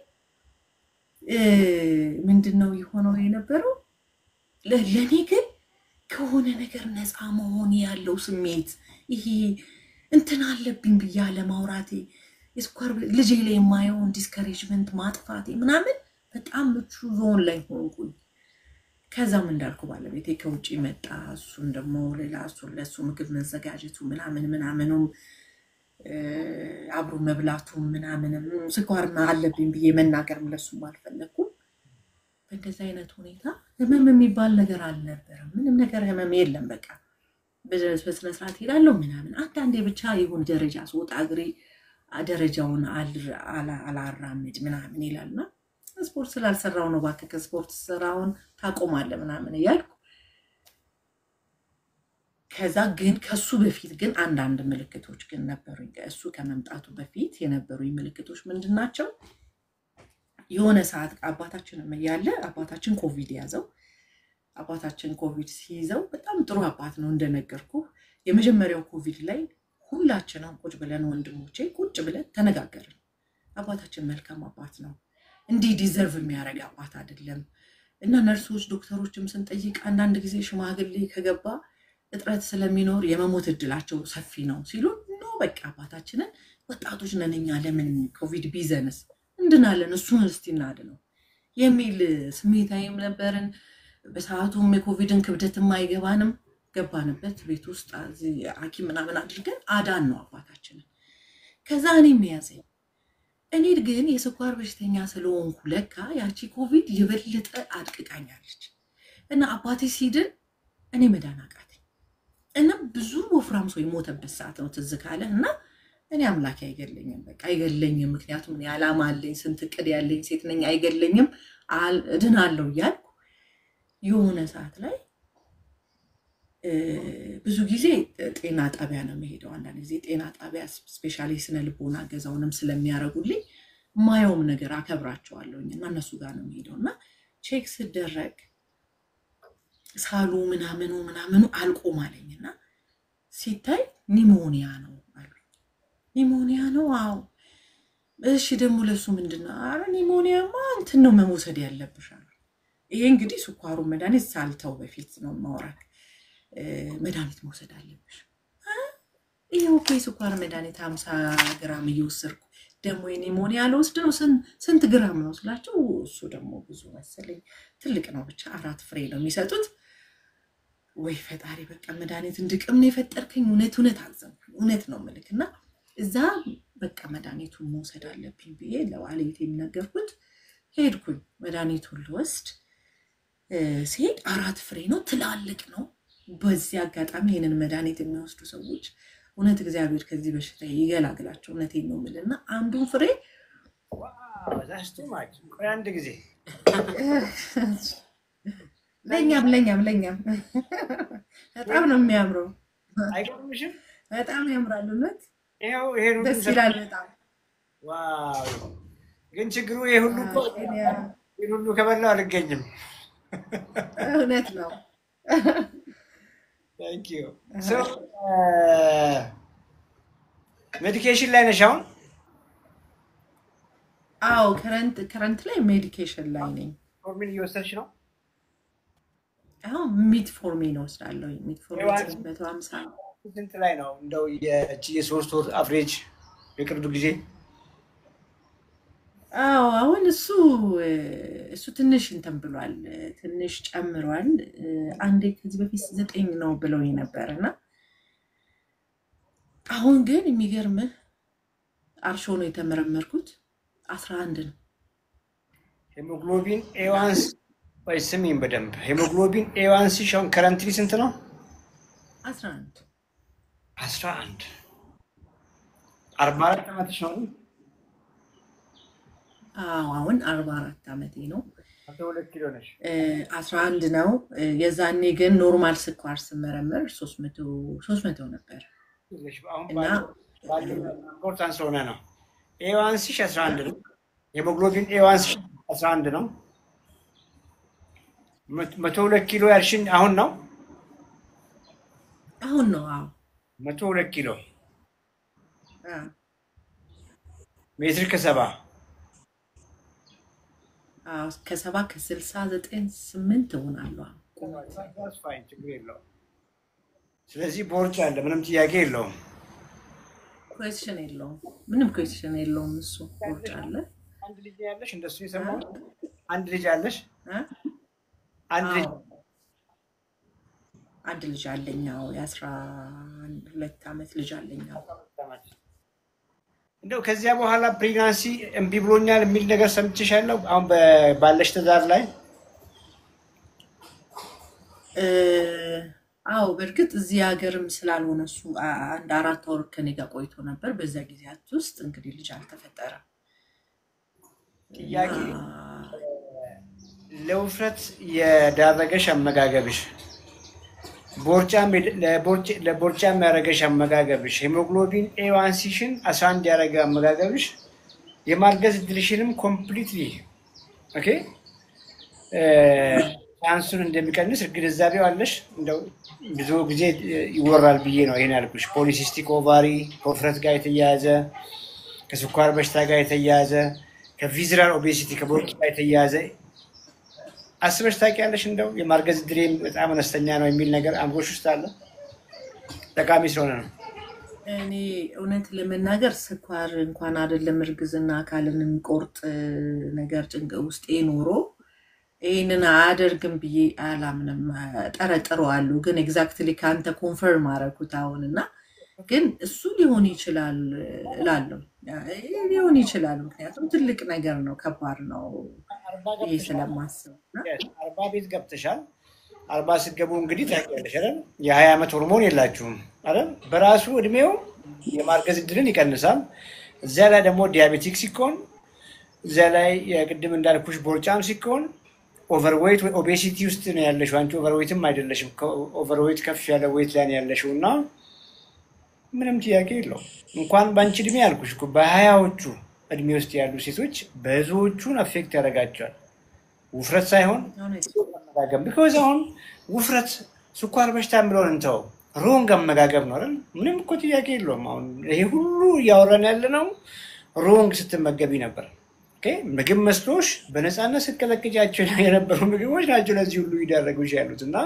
ምንድነው የሆነው የነበረው ለኔ ግን ከሆነ ነገር ነፃ መሆን ያለው ስሜት ይሄ እንትን አለብኝ ብያለ ማውራቴ የስኳር ልጄ ላይ የማየውን ዲስከሬጅመንት ማጥፋቴ ምናምን በጣም ምቹ ዞን ላይ ሆንኩኝ ከዛም እንዳልኩ ባለቤቴ ከውጪ መጣ እሱን ደግሞ ሌላ እሱን ለሱ ምግብ መዘጋጀቱ ምናምንም አብሮ መብላቱ ምናምንም ስኳርና አለብኝ ብዬ መናገርም ለሱም አልፈለኩም በእንደዛ አይነት ሁኔታ ህመም የሚባል ነገር አልነበረም ምንም ነገር ህመም የለም በቃ በስነ ስርዓት ይላልው ምናምን አንዳንዴ ብቻ ይሁን ደረጃ ስወጣ እግሬ ደረጃውን አላራምድ ምናምን ይላልና ስፖርት ስላልሰራው ነው ባከ ከስፖርት ስራውን ታቆማለ ምናምን ይያልኩ ከዛ ግን ከሱ በፊት ግን አንዳንድ ምልክቶች ግን ነበሩኝ እሱ ከመምጣቱ በፊት የነበሩኝ ምልክቶች ምንድናቸው የሆነ ሰዓት አባታችንም ያለ አባታችን ኮቪድ ያዘው አባታችን ኮቪድ ሲይዘው በጣም ጥሩ አባት ነው እንደነገርኩ የመጀመሪያው ኮቪድ ላይ ሁላችንም ቁጭ ብለን ወንድሞቼ ቁጭ ብለን ተነጋገርን አባታችን መልካም አባት ነው እንዲ ዲዘርቭ የሚያረጋ አባት አይደለም እና ነርሶች ዶክተሮችም ስንጠይቅ አንዳንድ ጊዜ ሽማግሌ ከገባ እጥረት ስለሚኖር የመሞት እድላቸው ሰፊ ነው ሲሉ ነው በቃ አባታችንን ወጣቶች ነንኛ ለምን ኮቪድ ቢዘንስ እንድናለን እሱን እስቲናድ ነው የሚል ስሜታይም ነበርን በሰዓቱም የኮቪድን ክብደትም አይገባንም ገባንበት ቤት ውስጥ ሐኪም ምናምን አድርገን አዳን ነው አባታችንን ከዛ እኔም ያዘኝ እኔ ግን የስኳር በሽተኛ ስለሆንኩ ለካ ያቺ ኮቪድ ይበልጥ አድቅቃኛለች እና አባቴ ሲድን እኔ መዳን አቃተኝ እና ብዙ ወፍራም ሰው የሞተበት ሰዓት ነው ትዝ ካለ እና እኔ አምላክ አይገለኝም በቃ አይገለኝም ምክንያቱም እኔ አላማ አለኝ ስንት ቅድ ያለኝ ሴት ነኝ አይገለኝም እድናለሁ ያልኩ የሆነ ሰዓት ላይ ብዙ ጊዜ ጤና ጣቢያ ነው መሄደው አንዳንድ ጊዜ ጤና ጣቢያ ስፔሻሊ ስነ ልቦና ገዛውንም ስለሚያረጉልኝ ማየውም ነገር አከብራቸዋለሁኝና እነሱ ጋር ነው መሄደውና ቼክ ሲደረግ ሳሉ ምናምኑ አልቆም አለኝና ሲታይ ኒሞኒያ ነው አሉ ኒሞኒያ ነው አው እሺ ደግሞ ለሱ ምንድነው አረ ኒሞኒያማ እንትን ነው መወሰድ ያለብሽ አሉ ይሄ እንግዲህ ስኳሩ መድኃኒት ሳልተው በፊት ነው ማውራት መድኃኒት መውሰድ አለብሽ ይሄ ኦኬ ስኳር መድኃኒት 50 ግራም እየወሰድኩ ደግሞ የኒሞኒያ ለውስድ ነው ስንት ግራም ነው ስላቸው እሱ ደግሞ ብዙ መሰለኝ ትልቅ ነው ብቻ 4 ፍሬ ነው የሚሰጡት ወይ ፈጣሪ በቃ መድኃኒት እንድቅም ነው የፈጠርከኝ እውነት አዘንኩ እውነት ነው መልክና እዛ በቃ መድኃኒቱን መውሰድ አለብኝ ብዬ ለባለቤቴ ነገርኩት ሄድኩኝ መድኃኒቱን ልወስድ ሲሄድ 4 ፍሬ ነው ትላልቅ ነው በዚህ አጋጣሚ የነን መድኃኒት የሚወስዱ ሰዎች እውነት እግዚአብሔር ከዚህ በሽታ ይገላግላቸው እውነቴን ነው የምልና አንዱን ፍሬ ዋው ዛስቱ ማች ቆይ አንድ ጊዜ ለኛም በጣም ነው የሚያምረው አይገርምሽም በጣም ያምራል እውነት ይሄው ይሄ ሁሉ ደስ ይላል በጣም ዋው ግን ችግሩ ይሄ ሁሉ ከበላው አልገኝም እውነት ነው Thank you. So, medication ላይ ነሽ አሁን? አዎ ከረንት ላይ ሜዲኬሽን ላይ ነኝ። ፎርሚን እየወሰድሽ ነው? አዎ ሜትፎርሚን ወስዳለሁ። ሜትፎርሚን 150 ስንት ላይ ነው እንደው የሶስት ወር አቨሬጅ የቅርብ ጊዜ? አዎ አሁን እሱ ትንሽ እንትን ብሏል ትንሽ ጨምሯል አንዴ ከዚህ በፊት 9 ነው ብለው ነበርና አሁን ግን የሚገርምህ አርሾ ነው የተመረመርኩት 11 ነው። ሄሞግሎቢን ኤዋንስ ወይ ስሚኝ በደንብ ሄሞግሎቢን ኤዋንስ ሻውን ከረንትሊ ስንት ነው? 11 44 ዓመትሽ ነው? አሁን 44 ዓመቴ ነው። 2 ኪሎ ነሽ። 11 ነው። የዛኔ ግን ኖርማል ስኳር ስመረመር 300 ነበር። አሁን ኢምፖርታንስ ሆነ ነው። ኤዋንስሽ 11 ነው። ሄሞግሎቢን ኤዋንስሽ 11 ነው። 102 ኪሎ ያልሽኝ አሁን ነው? አሁን ነው። 102 ኪሎ ሜትር ከ70 ከ70 ከ69 ሆናለሁ። ችግር የለውም። ስለዚህ ቦርጭ አለ፣ ምንም ጥያቄ የለውም። ኩዌስችን የለውም፣ ምንም ኩዌስችን የለውም። እሱ ቦርጭ አለ። አንድ ልጅ ያለሽ እንደሱ የሰማው አንድ ልጅ አለሽ? አንድ ልጅ አለኝ። የ12 ዓመት ልጅ አለኝ። እንደው ከዚያ በኋላ ፕሬግናንሲ እምቢ ብሎኛል የሚል ነገር ሰምቼሻለሁ። አሁን ባለሽ ትዳር ላይ? አዎ፣ በእርግጥ እዚህ ሀገርም ስላልሆነ እሱ 4 ወር ከኔ ጋር ቆይቶ ነበር። በዛ ጊዜያት ውስጥ እንግዲህ ልጅ አልተፈጠረም። ጥያቄ ለውፍረት የዳረገሽ አመጋገብሽ፣ ለቦርጫም ያደረገሽ አመጋገብሽ፣ ሄሞግሎቢን ኤዋንሲሽን 11 ያደረገ አመጋገብሽ የማርገዝ እድልሽንም ኮምፕሊትሊ ኦኬ ቻንሱን እንደሚቀንስ ግንዛቤው አለሽ። እንደው ብዙ ጊዜ ይወራል ብዬ ነው ይሄን ያልኩሽ። ፖሊሲስቲክ ኦቫሪ ከውፍረት ጋር የተያያዘ፣ ከስኳር በሽታ ጋር የተያያዘ፣ ከቪዝራል ኦቤሲቲ ከቦርጭ ጋር የተያያዘ አስበሽ ታውቂያለሽ? እንደው የማርገዝ እድሌ በጣም አነስተኛ ነው የሚል ነገር አእምሮሽ ውስጥ አለ? ጠቃሚ ስለሆነ ነው። እኔ እውነት ለመናገር ስኳር እንኳን አይደለም እርግዝና አካልን የሚቆርጥ ነገር ጭንቅ ውስጥ ኖሮ ይህንን አያደርግም ብዬ አላምንም። ጠረጥረዋለሁ፣ ግን ኤግዛክትሊ ከአንተ ኮንፈርም አደረኩት አሁንና ግን እሱ ሊሆን ይችላል እላለሁ። ሊሆን ይችላል፣ ምክንያቱም ትልቅ ነገር ነው፣ ከባድ ነው ይሄ ስለማስብ። 40 ቤት ገብተሻል። 40 ስትገቡ እንግዲህ ታውቂያለሽ አይደል? የ20 ዓመት ሆርሞን የላችሁም አይደል? በራሱ እድሜው የማርገዝ እድልን ይቀንሳል። እዚያ ላይ ደግሞ ዲያቤቲክ ሲኮን፣ እዚያ ላይ የቅድም እንዳልኩሽ ቦርጫም ሲኮን፣ ኦቨርዌይት ወይ ኦቤሲቲ ውስጥ ነው ያለሽው። አንቺ ኦቨርዌይትም አይደለሽም፣ ኦቨርዌይት ከፍ ያለ ዌይት ላይ ነው ያለሽው እና ምንም ጥያቄ የለውም። እንኳን በአንቺ እድሜ ያልኩሽ እኮ በ20ዎቹ እድሜ ውስጥ ያሉ ሴቶች ብዙዎቹን አፌክት ያደርጋቸዋል። ውፍረት ሳይሆን አመጋገብ። ቢኮዝ አሁን ውፍረት ስኳር በሽታ የምለውን እንተው፣ ሮንግ አመጋገብ ነው አይደል? ምንም እኮ ጥያቄ የለውም። አሁን ይሄ ሁሉ እያወራን ያለ ነው ሮንግ ስትመገቢ ነበር። ምግብ መስሎሽ በነፃነት ስትቀጠቅጫቸው የነበሩ ምግቦች ናቸው ለዚህ ሁሉ ይዳረጉሽ ያሉት እና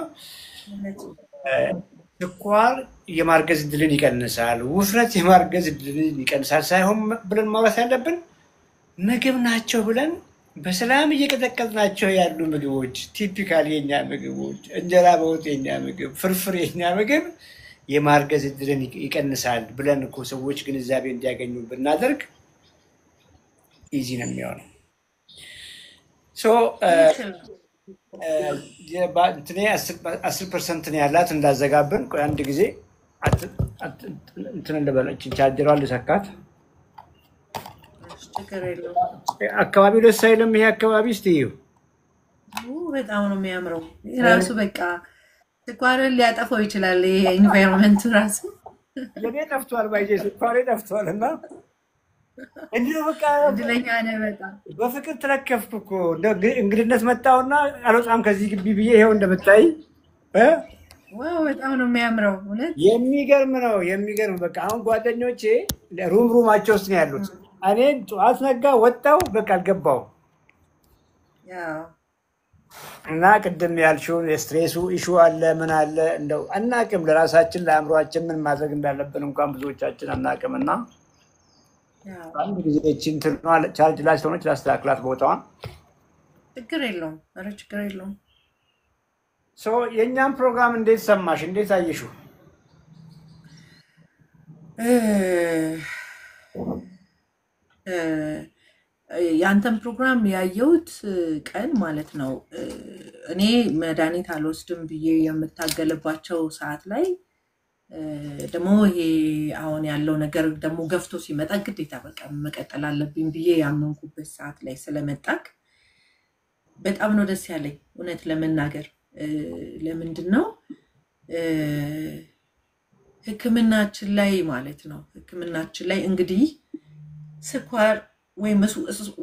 ስኳር የማርገዝ እድልን ይቀንሳል፣ ውፍረት የማርገዝ እድልን ይቀንሳል ሳይሆን ብለን ማውራት ያለብን ምግብ ናቸው ብለን በሰላም እየቀጠቀጥናቸው ያሉ ምግቦች፣ ቲፒካል የኛ ምግቦች፣ እንጀራ በወጥ የኛ ምግብ፣ ፍርፍር የኛ ምግብ የማርገዝ እድልን ይቀንሳል ብለን እኮ ሰዎች ግንዛቤ እንዲያገኙ ብናደርግ ኢዚ ነው የሚሆነው። እንትኔ 10% ነው ያላት እንዳዘጋብን። ቆይ አንድ ጊዜ እንትን ልበለችን ቻርጀሯን ልሰካት። አካባቢው ደስ አይልም? ይሄ አካባቢ እስቲ እዩ። በጣም ነው የሚያምረው ራሱ። በቃ ስኳርን ሊያጠፋው ይችላል ይሄ ኢንቫይሮንመንት ራሱ። ለኔ ጠፍቷል፣ ባይጄ ስኳሬ ጠፍቷል እና እንዲሁ በቃ እድለኛ ነህ በጣም። በፍቅር ተለከፍኩ እኮ እንግድነት መጣውና አልወጣም ከዚህ ግቢ ብዬ ይሄው እንደምታይ ዋው በጣም ነው የሚያምረው። እውነት የሚገርም ነው፣ የሚገርም በቃ አሁን ጓደኞቼ ሩማቸው ውስጥ ነው ያሉት። እኔ ጠዋት ነጋ ወጣው በቃ አልገባው እና ቅድም ያልሽውን የስትሬሱ ኢሹ አለ ምን አለ እንደው አናቅም። ለራሳችን ለአእምሯችን ምን ማድረግ እንዳለብን እንኳን ብዙዎቻችን አናቅምና አንድ ጊዜ እቺን ቻርጅ ላይ ሆነች ላስተካክላት ቦታዋን። ችግር የለውም፣ ኧረ ችግር የለውም። የእኛም ፕሮግራም እንዴት ሰማሽ? እንዴት አየሽው? ያንተን ፕሮግራም ያየሁት ቀን ማለት ነው እኔ መድኃኒት አልወስድም ብዬ የምታገልባቸው ሰዓት ላይ ደግሞ ይሄ አሁን ያለው ነገር ደግሞ ገፍቶ ሲመጣ ግዴታ በቃ መቀጠል አለብኝ ብዬ ያመንኩበት ሰዓት ላይ ስለመጣክ በጣም ነው ደስ ያለኝ እውነት ለመናገር ለምንድነው ህክምናችን ላይ ማለት ነው ህክምናችን ላይ እንግዲህ ስኳር ወይ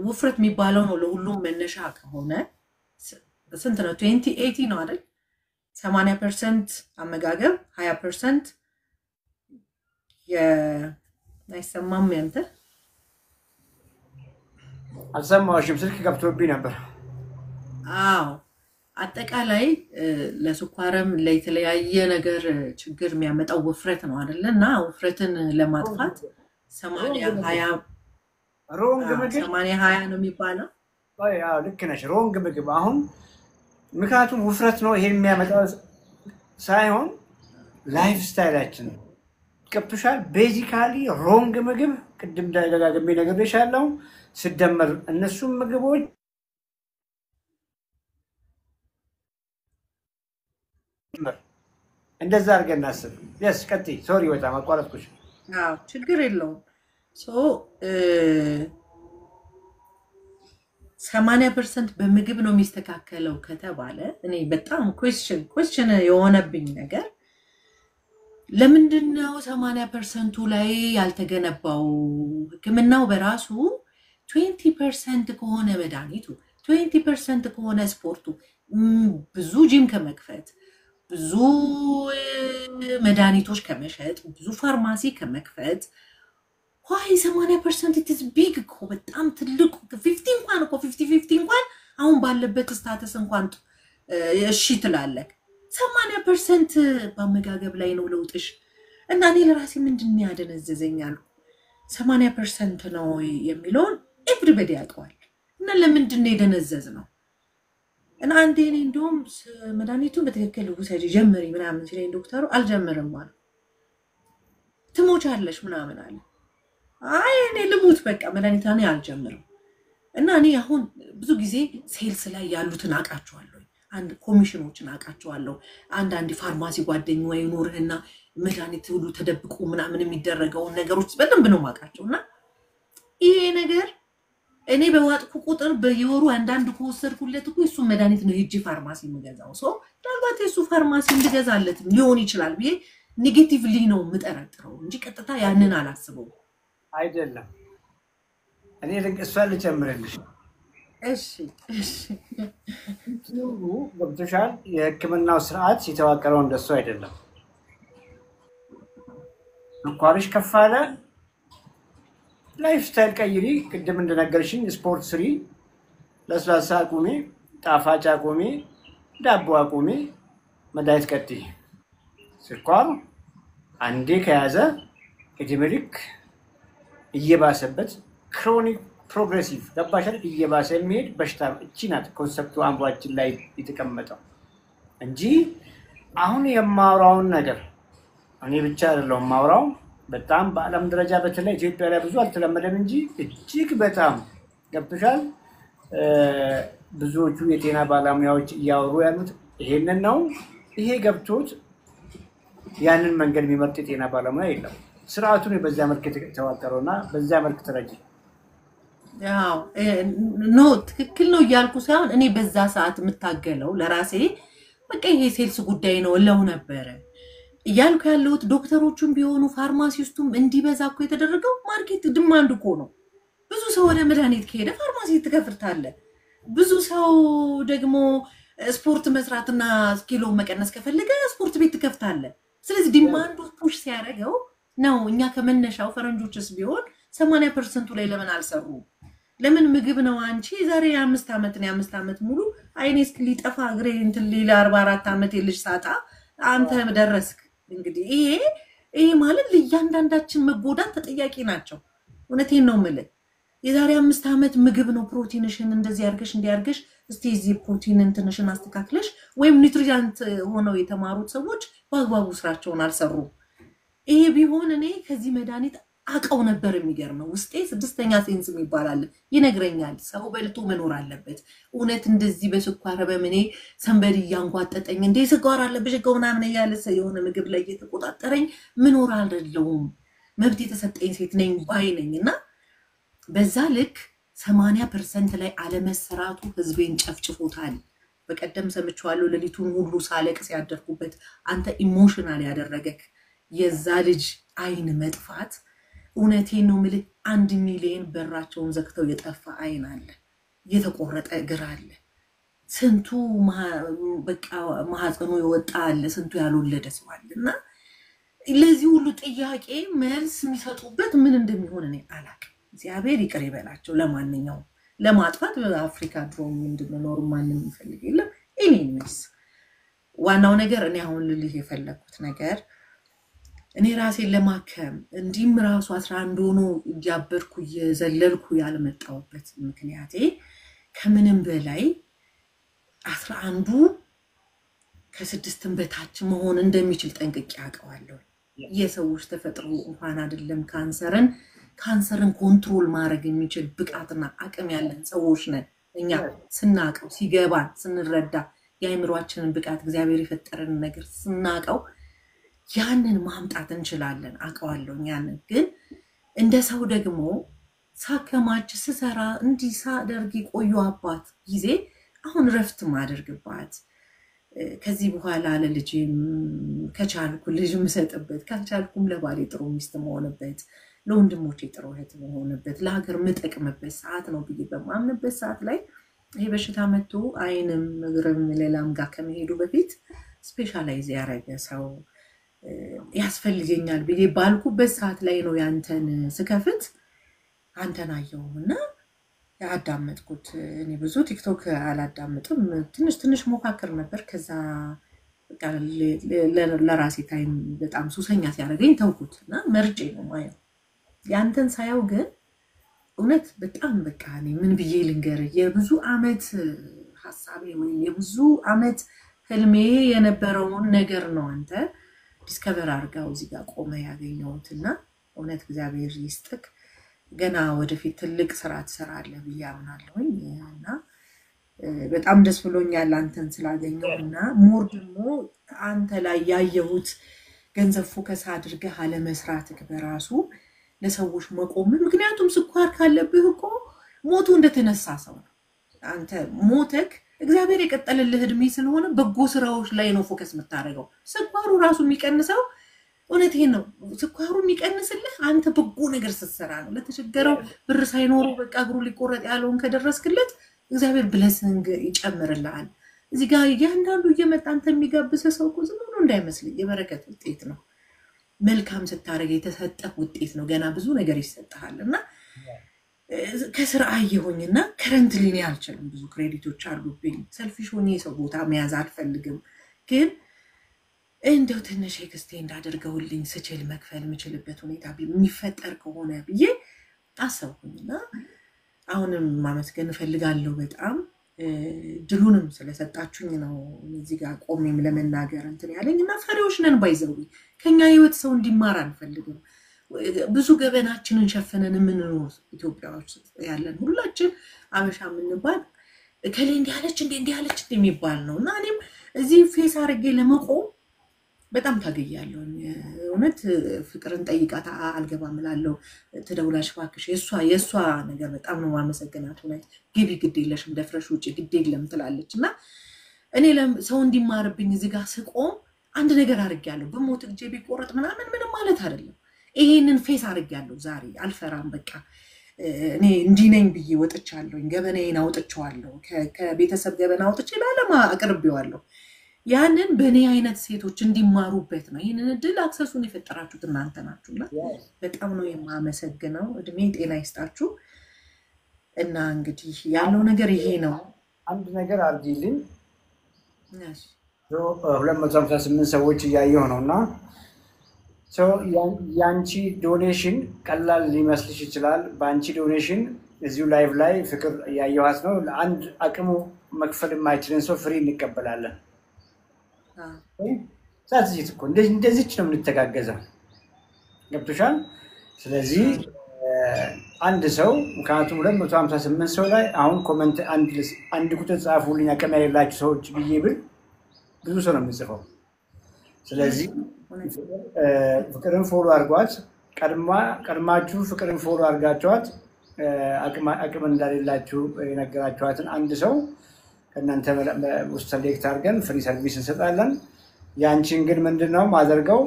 ውፍረት የሚባለው ነው ለሁሉም መነሻ ከሆነ ስንት ነው 2080 ነው አይደል 80% አመጋገብ 20% አይሰማም ያንተ አልሰማሽም ስልክ ገብቶብኝ ነበር አዎ አጠቃላይ ለስኳርም ለተለያየ ነገር ችግር የሚያመጣው ውፍረት ነው አይደለና ውፍረትን ለማጥፋት 80 20 ሮንግ ምግብ 80 20 ነው የሚባለው አዎ ልክ ነሽ ሮንግ ምግብ አሁን ምክንያቱም ውፍረት ነው ይሄን የሚያመጣው ሳይሆን ላይፍ ስታይላችን ገብቶሻል ቤዚካሊ ሮንግ ምግብ ቅድም ደጋግሜ ነግሬሻለሁ ሲደመር እነሱም ምግቦች እንደዛ አድርገን እናስብ yes ቀጥይ ሶሪ በጣም አቋረጥኩሽ አዎ ችግር የለውም ሶ 80% በምግብ ነው የሚስተካከለው ከተባለ እኔ በጣም question የሆነብኝ ነገር ለምንድነው 80% ላይ ያልተገነባው ህክምናው በራሱ 20% ከሆነ መድኃኒቱ 20% ከሆነ ስፖርቱ ብዙ ጂም ከመክፈት ብዙ መድኃኒቶች ከመሸጥ ብዙ ፋርማሲ ከመክፈት why 80% it is big እኮ በጣም ትልቁ 50 እንኳን እኮ 50 እንኳን አሁን ባለበት ስታተስ እንኳን እሺ ትላለክ 80% በአመጋገብ ላይ ነው ለውጥሽ እና እኔ ለራሴ ምንድነው ያደነዘዘኛል 80% ነው የሚለውን everybody ያውቀዋል እና ለምንድነው የደነዘዝ ነው እና አንዴ እኔ እንደውም መድኃኒቱ በትክክል ውሰጂ ጀምሪ ምናምን ሲለኝ ዶክተሩ አልጀምርም ማለት ትሞቻለሽ ምናምን አለ አይ እኔ ልሙት በቃ መድኃኒታኔ አልጀምርም እና እኔ አሁን ብዙ ጊዜ ሴልስ ላይ ያሉትን አቃቸዋለሁ አንድ ኮሚሽኖችን አቃቸዋለሁ አንድ ፋርማሲ ጓደኛው ይኖርህና መድኃኒት ሁሉ ተደብቆ ምናምን የሚደረገው ነገሮች በደንብ ነው ማቃቸውና ይሄ ነገር እኔ በዋጥኩ ቁጥር በየወሩ አንዳንድ ኮወሰድኩለት እኮ እሱ መድኃኒት ነው ሄጂ ፋርማሲ የሚገዛው ሶ ታልባት እሱ ፋርማሲ እንድገዛለት ሊሆን ይችላል ብዬ ኔጌቲቭሊ ነው ምጠረጥረው እንጂ ቀጥታ ያንን አላስበው አይደለም እኔ እሷን ልጨምርልሽ እሺ ገብቶሻል የህክምናው ስርዓት የተዋቀረው እንደሱ አይደለም ስኳርሽ ከፍ አለ ላይፍ ስታይል ቀይሪ ቅድም እንደነገርሽኝ ስፖርት ስሪ ለስላሳ አቁሚ ጣፋጭ አቁሚ ዳቦ አቁሚ መድኃኒት ቀጥይ ስኳር አንዴ ከያዘ እድሜ ልክ እየባሰበት ክሮኒክ ፕሮግሬሲቭ ገባሻል እየባሰ የሚሄድ በሽታ እቺ ናት ኮንሰፕቱ አምሯችን ላይ የተቀመጠው እንጂ አሁን የማውራውን ነገር እኔ ብቻ አይደለም ማውራው በጣም በአለም ደረጃ በተለይ ኢትዮጵያ ላይ ብዙ አልተለመደም እንጂ እጅግ በጣም ገብቶሻል ብዙዎቹ የጤና ባለሙያዎች እያወሩ ያሉት ይሄንን ነው ይሄ ገብቶት ያንን መንገድ የሚመርጥ የጤና ባለሙያ የለም ስርዓቱን በዛ መልክ የተዋቀረውና በዛ መልክ ተረጂ ያው ኖ ትክክል ነው ያልኩ ሳይሆን እኔ በዛ ሰዓት የምታገለው ለራሴ በቃ ይሄ ሴልስ ጉዳይ ነው ለው ነበር ያልኩ ያለውት ዶክተሮቹም ቢሆኑ ፋርማሲስቱም እንዲበዛ እኮ የተደረገው ማርኬት ዲማንድ እኮ ነው ብዙ ሰው ወደ መድኃኒት ከሄደ ፋርማሲ ትከፍታለ ብዙ ሰው ደግሞ ስፖርት መስራትና ኪሎ መቀነስ ከፈለገ ስፖርት ቤት ትከፍታለ ስለዚህ ዲማንዱ ፑሽ ሲያደርገው ነው እኛ ከመነሻው ፈረንጆችስ ቢሆን 80% ላይ ለምን አልሰሩ ለምን ምግብ ነው አንቺ ዛሬ 5 ዓመት ሙሉ አይኔስ ሊጠፋ እግሬ እንትን ሌላ 44 ዓመት የልጅ ሳጣ አንተ ደረስክ እንግዲህ ይሄ ማለት ለእያንዳንዳችን መጎዳት ተጠያቂ ናቸው እውነቴን ነው ማለት የዛሬ 5 ዓመት ምግብ ነው ፕሮቲንሽን እንደዚህ አርገሽ እንዲያርገሽ እስቲ እዚህ ፕሮቲን እንትንሽን አስተካክለሽ ወይም ኒውትሪሽንት ሆነው የተማሩት ሰዎች በአግባቡ ስራቸውን አልሰሩ ይሄ ቢሆን እኔ ከዚህ መድኃኒት አቀው ነበር የሚገርመው ውስጤ ስድስተኛ ሴንስ ይባላል ይነግረኛል ሰው በልቶ መኖር አለበት እውነት እንደዚህ በስኳር በመኔ ሰንበዲ ያንጓጠጠኝ እንደ ስኳር አለብሽ ገውናምን ያለ ሰው የሆነ ምግብ ላይ እየተቆጣጠረኝ ምኖር አይደለም መብት የተሰጠኝ ሴት ነኝ ባይ ነኝና በዛ ልክ 80% ላይ አለመሰራቱ ህዝቤን ጨፍጭፎታል በቀደም ሰምቻለሁ ለሊቱን ሁሉ ሳለቅስ ያደርኩበት አንተ ኢሞሽናል ያደረገክ የዛ ልጅ አይን መጥፋት እውነቴን ነው ምል 1 ሚሊዮን በራቸውን ዘግተው የጠፋ አይን አለ የተቆረጠ እግር አለ ስንቱ በቃ ማህፀኑ ይወጣል ስንቱ ያልወለደ ሰው አለና ለዚህ ሁሉ ጥያቄ መልስ የሚሰጡበት ምን እንደሚሆን እኔ አላውቅም እግዚአብሔር ይቅር ይበላቸው ለማንኛውም ለማጥፋት በአፍሪካ ድሮም እንድንኖር ማንንም ይፈልግ የለም ኤኒዌይስ ዋናው ነገር እኔ አሁን ልልህ የፈለኩት ነገር እኔ ራሴን ለማከም እንዲም ራሱ 11 ሆኖ ያበርኩ የዘለልኩ ያልመጣውበት ምክንያቴ ከምንም በላይ 11ዱ ከ6 በታች መሆን እንደሚችል ጠንቅቄ አውቀዋለሁ የሰዎች ተፈጥሮ እንኳን አይደለም ካንሰርን ኮንትሮል ማድረግ የሚችል ብቃትና አቅም ያለን ሰዎች ነን እኛ ስናቀው ሲገባን ስንረዳ የአይምሮአችንን ብቃት እግዚአብሔር የፈጠረን ነገር ስናቀው ያንን ማምጣት እንችላለን አቀዋለሁ ያንን ግን እንደ ሰው ደግሞ ሳከማች ስሰራ እንዲሳ ደርጊ ቆዩ አባት ጊዜ አሁን ረፍት ማድርግባት ከዚህ በኋላ ለልጅም ከቻልኩ ልጅም ሰጥበት ካልቻልኩም ለባሌ ጥሩ ሚስት መሆንበት ለወንድሞቼ ጥሩ እህት መሆንበት ለሀገር መጠቅምበት ሰዓት ነው ብዬ በማምንበት ሰዓት ላይ ይሄ በሽታ መጥቶ አይንም እግርም ሌላም ጋር ከመሄዱ በፊት ስፔሻላይዝ ያረገ ሰው ያስፈልገኛል ብዬ ባልኩበት ሰዓት ላይ ነው ያንተን ስከፍት አንተን አየውና ያዳመጥኩት እኔ ብዙ ቲክቶክ አላዳምጥም ትንሽ ሞካከር ነበር ከዛ ለራሴ ታይም በጣም ሱሰኛ ሲያደርገኝ ተውኩትና መርጬ ነው ማየው ያንተን ሳያው ግን እውነት በጣም በቃ እኔ ምን ብዬ ልንገር የብዙ አመት ሐሳቤ ወይ የብዙ አመት ህልሜ የነበረውን ነገር ነው አንተ ዲስከቨር አርጋው እዚህ ጋር ቆመ ያገኘውትና እውነት እግዚአብሔር ይስጥክ ገና ወደፊት ትልቅ ስራ ትሰራለህ ብያምናለሁና በጣም ደስ ብሎኛል አንተን ስላገኘውና ሞር ደግሞ አንተ ላይ ያየሁት ገንዘብ ፎከስ አድርገህ አለ መስራትክ በራሱ ለሰዎች መቆም ምክንያቱም ስኳር ካለብህ እኮ ሞቱ እንደተነሳ ሰው አንተ ሞተክ እግዚአብሔር የቀጠለልህ እድሜ ስለሆነ በጎ ስራዎች ላይ ነው ፎከስ የምታደርገው ስኳሩ ራሱ የሚቀንሰው እውነቴን ነው ስኳሩ የሚቀንስልህ አንተ በጎ ነገር ስትሰራ ነው ለተቸገረው ብር ሳይኖር በቃ እግሩ ሊቆረጥ ያለውን ከደረስክለት እግዚአብሔር ብለሲንግ ይጨምርልሃል እዚህ ጋር ያንዳንዱ እየመጣ አንተ የሚጋብሰ ሰው እኮ ዝም ብሎ እንዳይመስል የበረከት ውጤት ነው መልካም ስታረግ የተሰጠ ውጤት ነው ገና ብዙ ነገር ይሰጣልና ከስራ አየሁኝና ከረንትሊ ነው ያልቻለም ብዙ ክሬዲቶች አሉብኝ ሰልፊሽ ሆኜ ሰው ቦታ መያዝ አልፈልግም ግን እንደው ትንሽ ኤክስቴንድ አድርገውልኝ ስችል መክፈል የምችልበት ሁኔታ የሚፈጠር ከሆነ ብዬ አሰብኩኝና አሁንም ማመስገን ፈልጋለሁ በጣም ድሉንም ስለሰጣችሁኝ ነው እዚህ ጋር ቆሜም ለመናገር እንትን ያለኝና ፈሪዎች ነን ባይዘው ከኛ ህይወት ሰው እንዲማር አንፈልግም ብዙ ገበናችንን ሸፈነን ምንኖር ኢትዮጵያዎች ያለን ሁላችን አበሻ ምንባል ከሌ እንዲያለች የሚባል ነውና እኔም እዚህ ፌስ አርጌ ለመቆም በጣም ታገያለሁ እውነት ፍቅርን ጠይቃታ አልገባም እላለሁ ተደውላሽ ባክሽ የሷ ነገር በጣም ነው ማመሰግናት እውነት ግቢ ግድ የለሽም ደፍረሽ ውጪ ግድ የለም ትላለችና እኔ ሰው እንዲማርብኝ እዚህ ጋር ስቆም አንድ ነገር አርጋለሁ በሞት እጄ ቢቆረጥ ምንም ማለት አይደለም ይሄንን ፌስ አርጋለሁ ዛሬ አልፈራም በቃ እኔ እንዲነኝ ብዬ ወጥቻለሁ ገበናዬን አውጥቻለሁ ከቤተሰብ ገበና አውጥቼ ለዓለም አቅርቤዋለሁ ያንን በኔ አይነት ሴቶች እንዲማሩበት ነው ይሄንን ድል አክሰሱን የፈጠራችሁት እናንተ ናችሁና በጣም ነው የማመሰግነው እድሜ ጤና ይስጣችሁ እና እንግዲህ ያለው ነገር ይሄ ነው አንድ ነገር አርጊልኝ 258 ሰዎች እያየሁ ነውና ያንቺ ዶኔሽን ቀላል ሊመስልሽ ይችላል ባንቺ ዶኔሽን እዚሁ ላይቭ ላይ ፍቅር ያያዩት ነው ለአንድ አቅሙ መክፈል የማይችልን ሰው ፍሪ እንቀበላለን ሳትዚት እኮ እንደዚህ ነው የምንተጋገዘው ገብቶሻል ስለዚህ አንድ ሰው ምክንያቱም 258 ሰው ላይ አሁን ኮሜንት አንድ ቁጥር ጻፉልኝ አቀም ያላችሁ ሰዎች ብዬ ብል ብዙ ሰው ነው የሚጽፈው ስለዚህ ፍቅርን ፎሎ አድርጓት ቀድማችሁ ፍቅርን ፎሎ አድርጋችኋት አቅም እንዳሌላችሁ የነገራችኋትን አንድ ሰው ከእናንተ ውስጥ ሴሌክት አድርገን ፍሪ ሰርቪስ እንሰጣለን ያንቺን ግን ምንድነው ማደርገው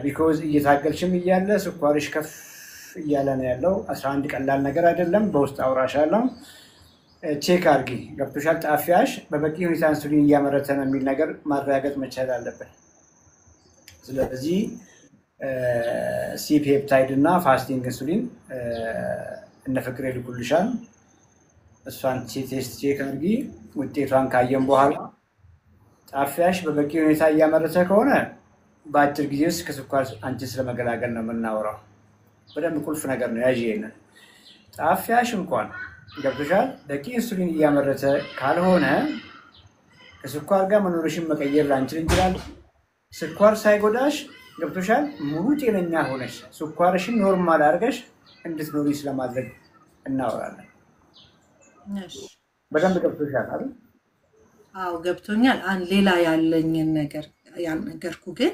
ቢኮዝ እየታገልሽም እያለ ስኳርሽ ከፍ እያለ ነው ያለው 11 ቀላል ነገር አይደለም በውስጥ አውራሻለሁ ቼክ አድርጊ ገብቶሻል ጣፊያሽ በበቂ ሁኔታ ኢንሱሊን እያመረተ ነው የሚል ነገር ማረጋገጥ መቻል አለበት ስለዚህ ሲ ፔፕታይድ እና ፋስቲንግ ኢንሱሊን እነ ፍቅር ይልኩልሻል እሷን ቴስት ቼክ አድርጊ ውጤቷን ካየን በኋላ ጣፊያሽ በበቂ ሁኔታ እያመረተ ከሆነ በአጭር ጊዜ ውስጥ ከስኳር አንቺ ስለመገላገል ነው የምናወራው በደንብ ቁልፍ ነገር ነው ያጂና ጣፊያሽ እንኳን ገብቶሻል በቂ ኢንሱሊን እያመረተ ካልሆነ ከስኳር ጋር መኖርሽን መቀየር ላንችል እንችላለን ስኳር ሳይጎዳሽ ገብቶሻል ሙሉ ጤነኛ ሆነሽ ስኳርሽን ኖርማል አድርገሽ እንድትኖሪ ስለማድረግ እናወራለን እሺ በደንብ ገብቶሻል አይደል አው ገብቶኛል ሌላ ያለኝን ነገር ያልነገርኩ ግን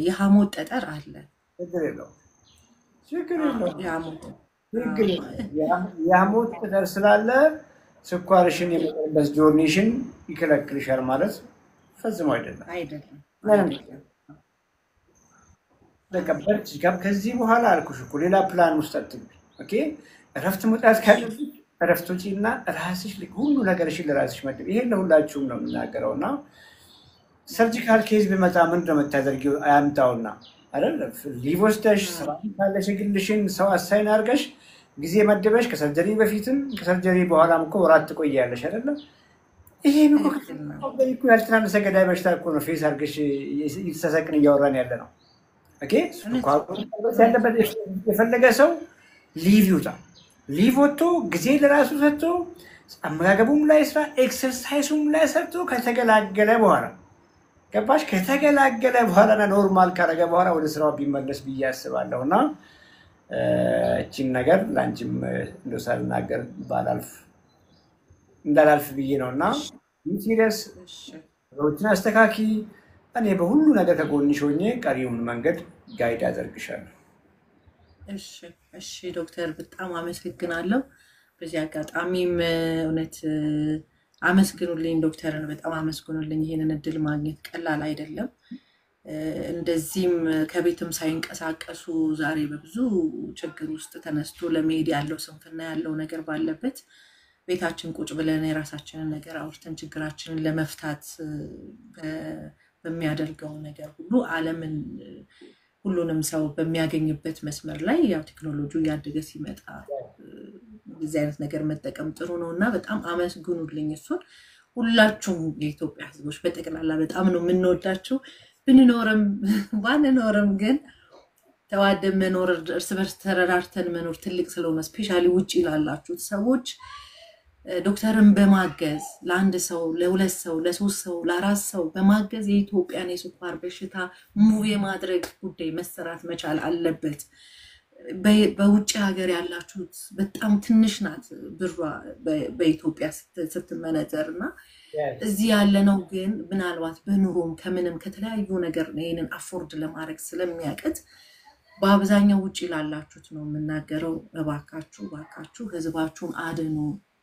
የሐሞት ጠጠር አለ ችግር የለውም የሐሞት ጠጠር ስላለ ስኳርሽን የመቀነስ ጆርኒሽን ይከለክልሻል ማለት ፈጽሞ አይደለም ለከበርት ከዚህ በኋላ አልኩሽ እኮ ሌላ ፕላን ውስጥ አትግቢ ኦኬ እረፍት መውጣት ካለብሽ እረፍት ውጪና ራስሽ ሁሉ ነገርሽን ለራስሽ መድብ ይሄን ለሁላችሁም ነው የምናገረውና ሰርጂካል ኬዝ ቢመጣ ምን እንደምታደርጊው አያምጣውና አይደል ሊቮስተሽ ካለሽ ግልሽን ሰው አሳይን አድርገሽ ጊዜ መድበሽ ከሰርጀሪ በፊትም ከሰርጀሪ በኋላም እኮ ወራት ትቆያለሽ አይደል ይሄ ነው እኮ ያልተናነሰ ገዳይ በሽታ እኮ ነው ፌስ አድርገሽ ይተሰቅን እያወራን ያለ ነው ኦኬ ያለበት የፈለገ ሰው ሊቭ ይውጣ ሊቭ ወጥቶ ጊዜ ለራሱ ሰጥቶ አመጋገቡም ላይ ስራ ኤክሰርሳይሱም ላይ ሰርቶ ከተገላገለ በኋላ ገባሽ ከተገላገለ በኋላ ኖርማል ካረገ በኋላ ወደ ስራው ቢመለስ ብዬ አስባለሁና እቺን ነገር ላንቺም እንደሳልናገር እንዳላልፍ ብዬ ነውና ኢንሲሪየስ ሩቲን አስተካኪ እኔ በሁሉ ነገር ከጎንሽ ሆኜ ቀሪውን መንገድ ጋይድ አደርግሻለሁ እሺ ዶክተር በጣም አመሰግናለሁ በዚህ አጋጣሚም እውነት አመስግኑልኝ ዶክተርን በጣም አመስግኑልኝ ይሄንን እድል ማግኘት ቀላል አይደለም እንደዚህም ከቤትም ሳይንቀሳቀሱ ዛሬ በብዙ ችግር ውስጥ ተነስቶ ለመሄድ ያለው ስንፍና ያለው ነገር ባለበት ቤታችን ቁጭ ብለን የራሳችንን ነገር አውርተን ችግራችንን ለመፍታት በሚያደርገው ነገር ሁሉ ዓለምን ሁሉንም ሰው በሚያገኝበት መስመር ላይ ያው ቴክኖሎጂው ያደገ ሲመጣ እዚህ አይነት ነገር መጠቀም ጥሩ ነውና በጣም አመስግኑልኝ እሱን ሁላችሁም የኢትዮጵያ ህዝቦች በጠቅላላ በጣም ነው የምንወዳችሁ ብንኖርም ባንኖርም ግን ተዋደን መኖር እርስ በርስ ተረዳርተን መኖር ትልቅ ስለሆነ ስፔሻሊ ውጪ ላላችሁት ሰዎች ዶክተርን በማገዝ ለአንድ ሰው ለሁለት ሰው ለሶስት ሰው ለአራት ሰው በማገዝ የኢትዮጵያን የስኳር በሽታ ሙቭ የማድረግ ጉዳይ መሰራት መቻል አለበት በውጪ ሀገር ያላችሁት በጣም ትንሽ ናት ብሯ በኢትዮጵያ ስትመነዘርና እዚህ ያለነው ግን ምናልባት በኑሮም ከምንም ከተለያዩ ነገር ይሄንን አፎርድ ለማድረግ ስለሚያቀት በአብዛኛው ውጪ ላላችሁት ነው የምናገረው ባካችሁ ህዝባችሁን አድኑ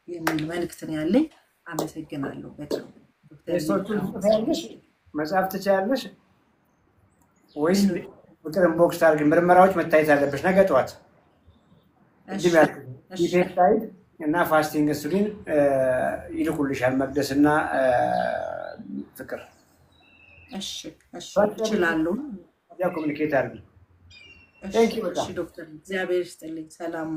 የሚል መልእክት ነው ያለኝ አመሰግናለሁ በጣም መጽሐፍ ትችያለሽ ወይስ ቁጥርን ቦክስ ታርግ ምርመራዎች መታየት አለበት ነገ ጠዋት ዲፔፕታይድ እና ፋስቲንግ ኢንሱሊን ይልኩልሻል መቅደስና ፍቅር እሺ እችላለሁ ያ ኮሙኒኬት አድርጊ እሺ ዶክተር እግዚአብሔር ይስጥልኝ ሰላም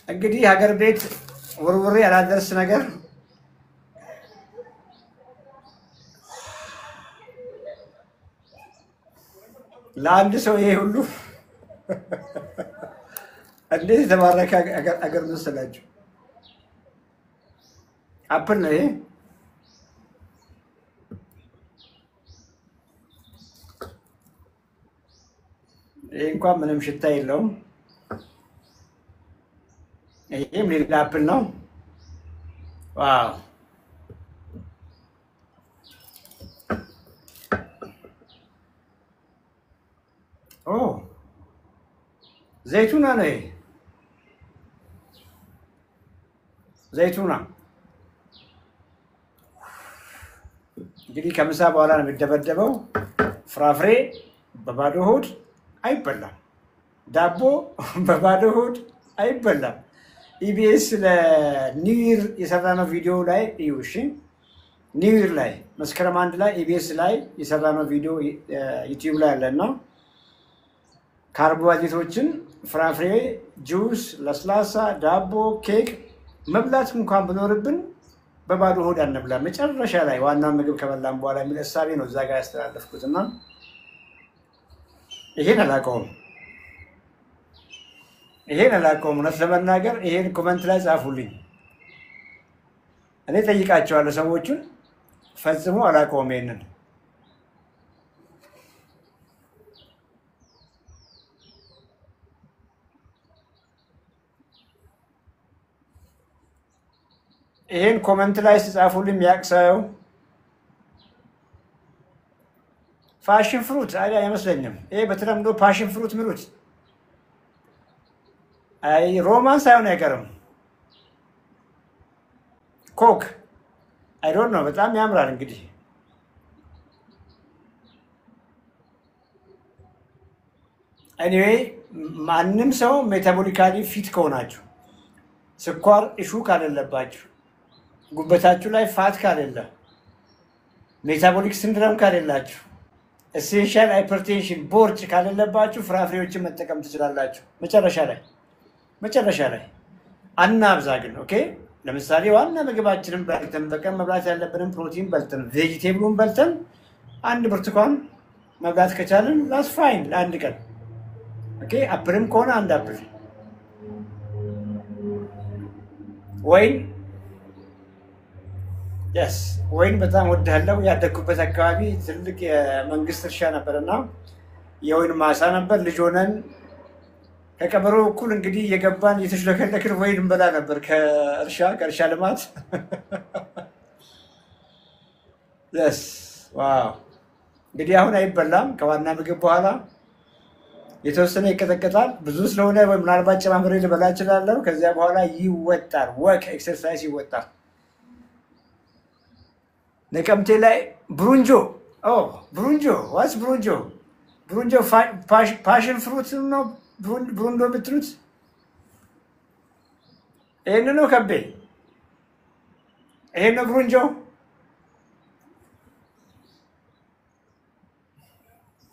እንግዲህ ሀገር ቤት ወርወሬ ያላደርስ ነገር ለአንድ ሰው ይሄ ሁሉ እንዴት የተባረከ አገር መሰላችሁ? አፕል ነው ይሄ። ይሄ እንኳን ምንም ሽታ የለውም። ይሄም ሌላ አፕል ነው። ዋው ኦ ዘይቱና ነው ይሄ ዘይቱና። እንግዲህ ከምሳ በኋላ ነው የሚደበደበው። ፍራፍሬ በባዶ ሆድ አይበላም። ዳቦ በባዶ ሆድ አይበላም። ኢቢኤስ ለኒው ይር የሰራነው ቪዲዮ ላይ እዩ። እሺ ኒው ይር ላይ መስከረም 1 ላይ ኢቢኤስ ላይ የሰራነው ቪዲዮ ዩቲዩብ ላይ አለና ካርቦሃይድሬቶችን ፍራፍሬ፣ ጁስ፣ ለስላሳ፣ ዳቦ፣ ኬክ መብላት እንኳን ብኖርብን በባዶ ሆድ አንብላ። መጨረሻ ላይ ዋና ምግብ ከበላን በኋላ የሚል እሳቤ ነው እዛ ጋር ያስተላለፍኩትና ይሄን አላውቀውም። እውነት ለመናገር ይሄን ኮመንት ላይ ጻፉልኝ። እኔ ጠይቃቸዋለሁ ሰዎቹን። ፈጽሞ አላውቀውም ይሄንን። ይሄን ኮመንት ላይ ሲጻፉልኝ ያቅሰው ፓሽን ፍሩት አይመስለኝም። ይሄ በተለምዶ ፓሽን ፍሩት ምሩት አይ ሮማን ሳይሆን አይቀርም። ኮክ አይ ዶንት ኖ በጣም ያምራል። እንግዲህ ኤኒዌይ ማንም ሰው ሜታቦሊካሊ ፊት ከሆናችሁ፣ ስኳር ኢሹ ካሌለባችሁ፣ ጉበታችሁ ላይ ፋት ካሌለ፣ ሜታቦሊክ ሲንድሮም ካሌላችሁ፣ ኤሴንሻል ሃይፐርቴንሽን ቦርጭ ካሌለባችሁ ፍራፍሬዎችን መጠቀም ትችላላችሁ። መጨረሻ ላይ አናብዛ ግን። ኦኬ ለምሳሌ ዋና ምግባችንን በልተን በቀን መብላት ያለብንን ፕሮቲን በልተን ቬጂቴብሉን በልተን አንድ ብርቱካን መብላት ከቻልን ላስ ፋይን ለአንድ ቀን። ኦኬ አፕልም ከሆነ አንድ አፕል። ወይን በጣም ወዳለው። ያደግኩበት አካባቢ ትልቅ የመንግስት እርሻ ነበርና የወይን ማሳ ነበር። ልጅ ሆነን ከቀበሮ እኩል እንግዲህ እየገባን እየተሽለከለክን ወይን እንበላ ነበር ከእርሻ ልማት። ዋው እንግዲህ አሁን አይበላም። ከዋና ምግብ በኋላ የተወሰነ ይቀጠቀጣል። ብዙ ስለሆነ ወይ ምናልባት ጨማምሬ ልበላ እችላለሁ። ከዚያ በኋላ ይወጣል። ወክ ኤክሰርሳይዝ ይወጣል። ነቀምቴ ላይ ብሩንጆ ዋስ ብሩንጆ ፓሽን ፍሩት ነው። ብሩንዶ የምትሉት ይህን ነው። ከቤ ይሄን ነው ብሩንጆ።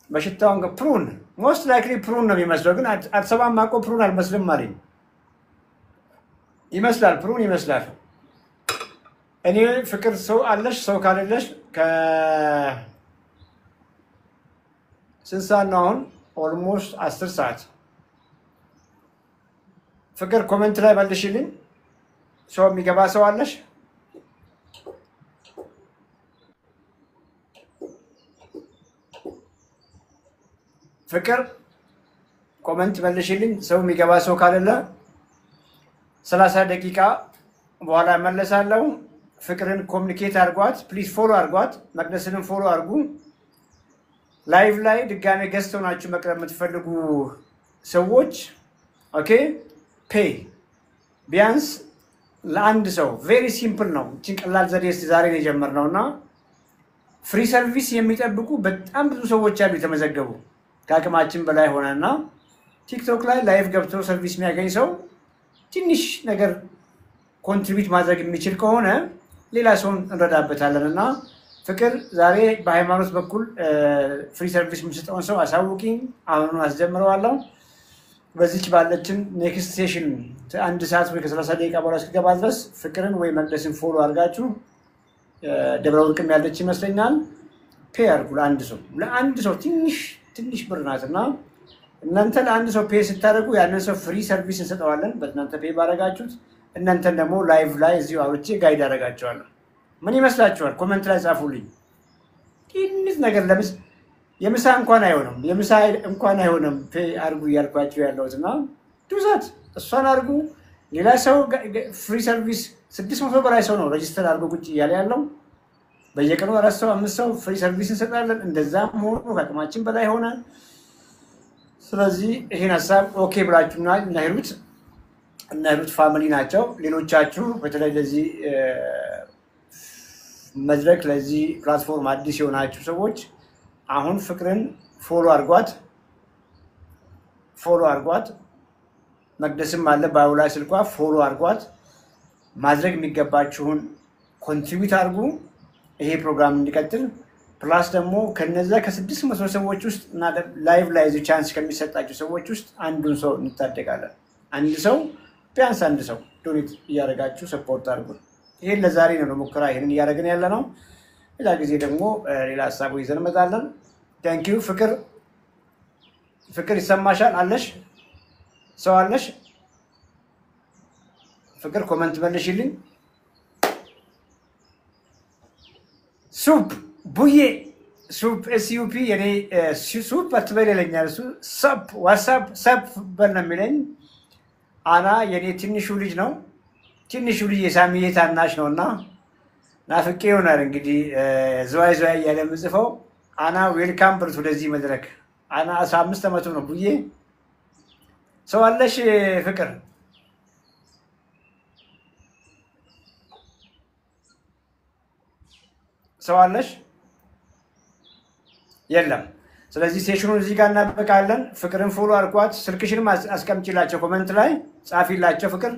በሽታውን ፕሩን ሞስት ላይክሊ ፕሩን ነው የሚመስለው፣ ግን አትሰማም። ማቆ ፕሩን አልመስልም አለኝ። ይመስላል፣ ፕሩን ይመስላል። እኔ ፍቅር ሰው አለሽ ሰው ካለለሽ ከስንት ሰዓት ነው አሁን? ኦልሞስት 10 ሰዓት። ፍቅር ኮሜንት ላይ መልሽልኝ። ሰው የሚገባ ሰው አለሽ? ፍቅር ኮሜንት መልሽልኝ። ሰው የሚገባ ሰው ካለለ 30 ደቂቃ በኋላ እመለሳለሁ። ፍቅርን ኮሚኒኬት አድርጓት ፕሊዝ፣ ፎሎ አድርጓት። መቅደስንም ፎሎ አድርጉ። ላይቭ ላይ ድጋሜ ገዝት ሆናችሁ መቅረብ የምትፈልጉ ሰዎች ኦኬ ፔይ ቢያንስ ለአንድ ሰው ቬሪ ሲምፕል ነው። እችን ቀላል ዘዴ ዛሬ ነው የጀመርነው እና ፍሪ ሰርቪስ የሚጠብቁ በጣም ብዙ ሰዎች አሉ የተመዘገቡ። ከአቅማችን በላይ ሆነና ቲክቶክ ላይ ላይቭ ገብቶ ሰርቪስ የሚያገኝ ሰው ትንሽ ነገር ኮንትሪቢዩት ማድረግ የሚችል ከሆነ ሌላ ሰውን እንረዳበታለን እና ፍቅር ዛሬ በሃይማኖት በኩል ፍሪ ሰርቪስ የምሰጠውን ሰው አሳውቂኝ። አሁኑ አስጀምረዋለሁ። በዚች ባለችን ኔክስት ሴሽን 1 ሰዓት ወይ ከ30 ደቂቃ በኋላ እስክገባ ድረስ ፍቅርን ወይ መቅደስን ፎሎ አድርጋችሁ ደብረ ወርቅም ያለች ይመስለኛል ፔይ አድርጉ። ለአንድ ሰው ትንሽ ብር ናትና እናንተ ለአንድ ሰው ፔ ስታደርጉ ያንን ሰው ፍሪ ሰርቪስ እንሰጠዋለን። በእናንተ ፔ ባረጋችሁት እናንተን ደግሞ ላይቭ ላይ እዚሁ አውርቼ ጋይድ አደርጋቸዋለሁ። ምን ይመስላችኋል? ኮመንት ላይ ጻፉልኝ። ትንሽ ነገር የምሳ እንኳን አይሆንም፣ የምሳ እንኳን አይሆንም። ፔ አድርጉ እያልኳቸው ያለሁትና ዱዛት እሷን አድርጉ። ሌላ ሰው ፍሪ ሰርቪስ 600 በላይ ሰው ነው ሬጅስተር አድርጎ ቁጭ እያለ ያለው። በየቀኑ 4 ሰው 5 ሰው ፍሪ ሰርቪስ እንሰጣለን። እንደዛም ሆኖ ከአቅማችን በላይ ሆነ። ስለዚህ ይሄን ሀሳብ ኦኬ ብላችሁናል። እና ሂሩት ፋሚሊ ናቸው። ሌሎቻችሁ በተለይ ለዚህ መድረክ ለዚህ ፕላትፎርም አዲስ የሆናችሁ ሰዎች አሁን ፍቅርን ፎሎ አድርጓት። መቅደስም አለ ባዩ ላይ ስልኳ ፎሎ አድርጓት። ማድረግ የሚገባችሁን ኮንትሪቢዩት አድርጉ ይሄ ፕሮግራም እንዲቀጥል። ፕላስ ደግሞ ከነዛ ከ600 ሰዎች ውስጥ እና ላይቭ ላይ እዚህ ቻንስ ከሚሰጣቸው ሰዎች ውስጥ አንዱን ሰው እንታደጋለን። ቢያንስ አንድ ሰው ዶኔት እያደረጋችሁ ሰፖርት አድርጉ። ይሄን ለዛሬ ነው ሙከራ ይሄንን እያደረግን ያለ ነው። ሌላ ጊዜ ደግሞ ሌላ ሀሳብ ይዘን እንመጣለን። ታንኪዩ። ፍቅር ይሰማሻል? አለሽ ሰው አለሽ? ፍቅር ኮመንት መልሽልኝ። ሱፕ ቡዬ ሱፕ ኤስዩፒ የኔ ሱፕ አትበል ይለኛል እሱ። ሰፕ ዋትሳፕ ሰፕ በል ነው የሚለኝ። አና የኔ ትንሹ ልጅ ነው። ትንሹ ልጅ የሳሚዬ ታናሽ ነው እና ናፍቄ ይሆናል እንግዲህ ዝዋይ እያለ የምጽፈው። አና ዌልካም ብርቱ ወደዚህ መድረክ። አና 15 ዓመቱ ነው። ቡዬ ሰው አለሽ? ፍቅር ሰው አለሽ? የለም። ስለዚህ ሴሽኑን እዚህ ጋር እናበቃለን። ፍቅርን ፎሎ አድርጓት። ስልክሽንም አስቀምጪላቸው፣ ኮመንት ላይ ጻፊላቸው። ፍቅር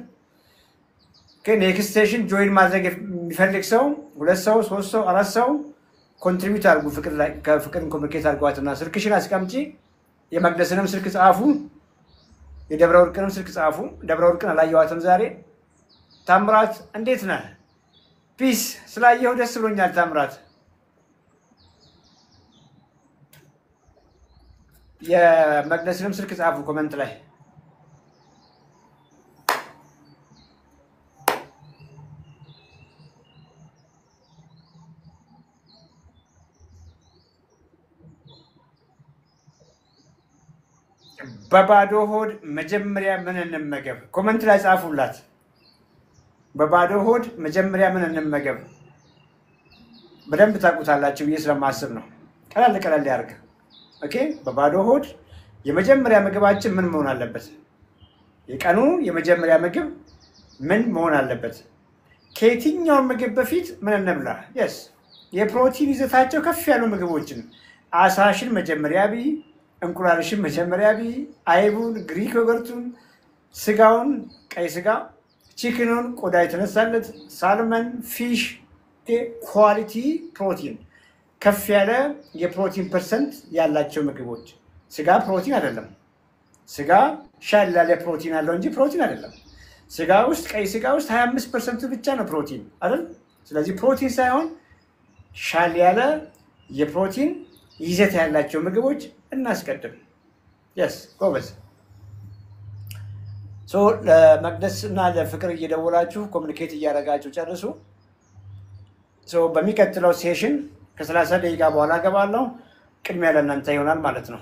ኔክስት ሴሽን ጆይን ማድረግ የሚፈልግ ሰው 2 ሰው 3 ሰው 4 ሰው ኮንትሪቢዩት አድርጉ። ፍቅር ላይ ከፍቅርን ኮሚኒኬት አድርጓትና ስልክሽን አስቀምጪ። የመቅደስንም ስልክ ጻፉ፣ የደብረ ወርቅንም ስልክ ጻፉ። ደብረ ወርቅን አላየኋትም ዛሬ። ታምራት እንዴት ነህ? ፒስ ስላየሁ ደስ ብሎኛል ታምራት። የመቅደስንም ስልክ ጻፉ ኮመንት ላይ። በባዶ ሆድ መጀመሪያ ምን እንመገብ? ኮመንት ላይ ጻፉላት። በባዶ ሆድ መጀመሪያ ምን እንመገብ? በደንብ ታውቁታላችሁ ብዬ ስለማስብ ነው። ቀለል ያድርግ። ኦኬ። በባዶ ሆድ የመጀመሪያ ምግባችን ምን መሆን አለበት? የቀኑ የመጀመሪያ ምግብ ምን መሆን አለበት? ከየትኛው ምግብ በፊት ምን እንብላ? የስ የፕሮቲን ይዘታቸው ከፍ ያሉ ምግቦችን አሳሽን መጀመሪያ ቢ፣ እንቁላልሽን መጀመሪያ ቢ፣ አይቡን፣ ግሪክ ዮገርቱን፣ ስጋውን፣ ቀይ ስጋ፣ ቺክኑን፣ ቆዳ የተነሳለት፣ ሳልመን፣ ፊሽ፣ ኳሊቲ ፕሮቲን ከፍ ያለ የፕሮቲን ፐርሰንት ያላቸው ምግቦች። ስጋ ፕሮቲን አይደለም። ስጋ ሻል ያለ ፕሮቲን አለው እንጂ ፕሮቲን አይደለም። ስጋ ውስጥ ቀይ ስጋ ውስጥ 25% ብቻ ነው ፕሮቲን አይደል? ስለዚህ ፕሮቲን ሳይሆን ሻል ያለ የፕሮቲን ይዘት ያላቸው ምግቦች እናስቀድም። የስ ጎበዝ። ለመቅደስ እና ለፍቅር እየደወላችሁ ኮሚኒኬት እያደረጋችሁ ጨርሱ። በሚቀጥለው ሴሽን ከ30 ደቂቃ በኋላ ገባለሁ። ቅድሚያ ለእናንተ ይሆናል ማለት ነው።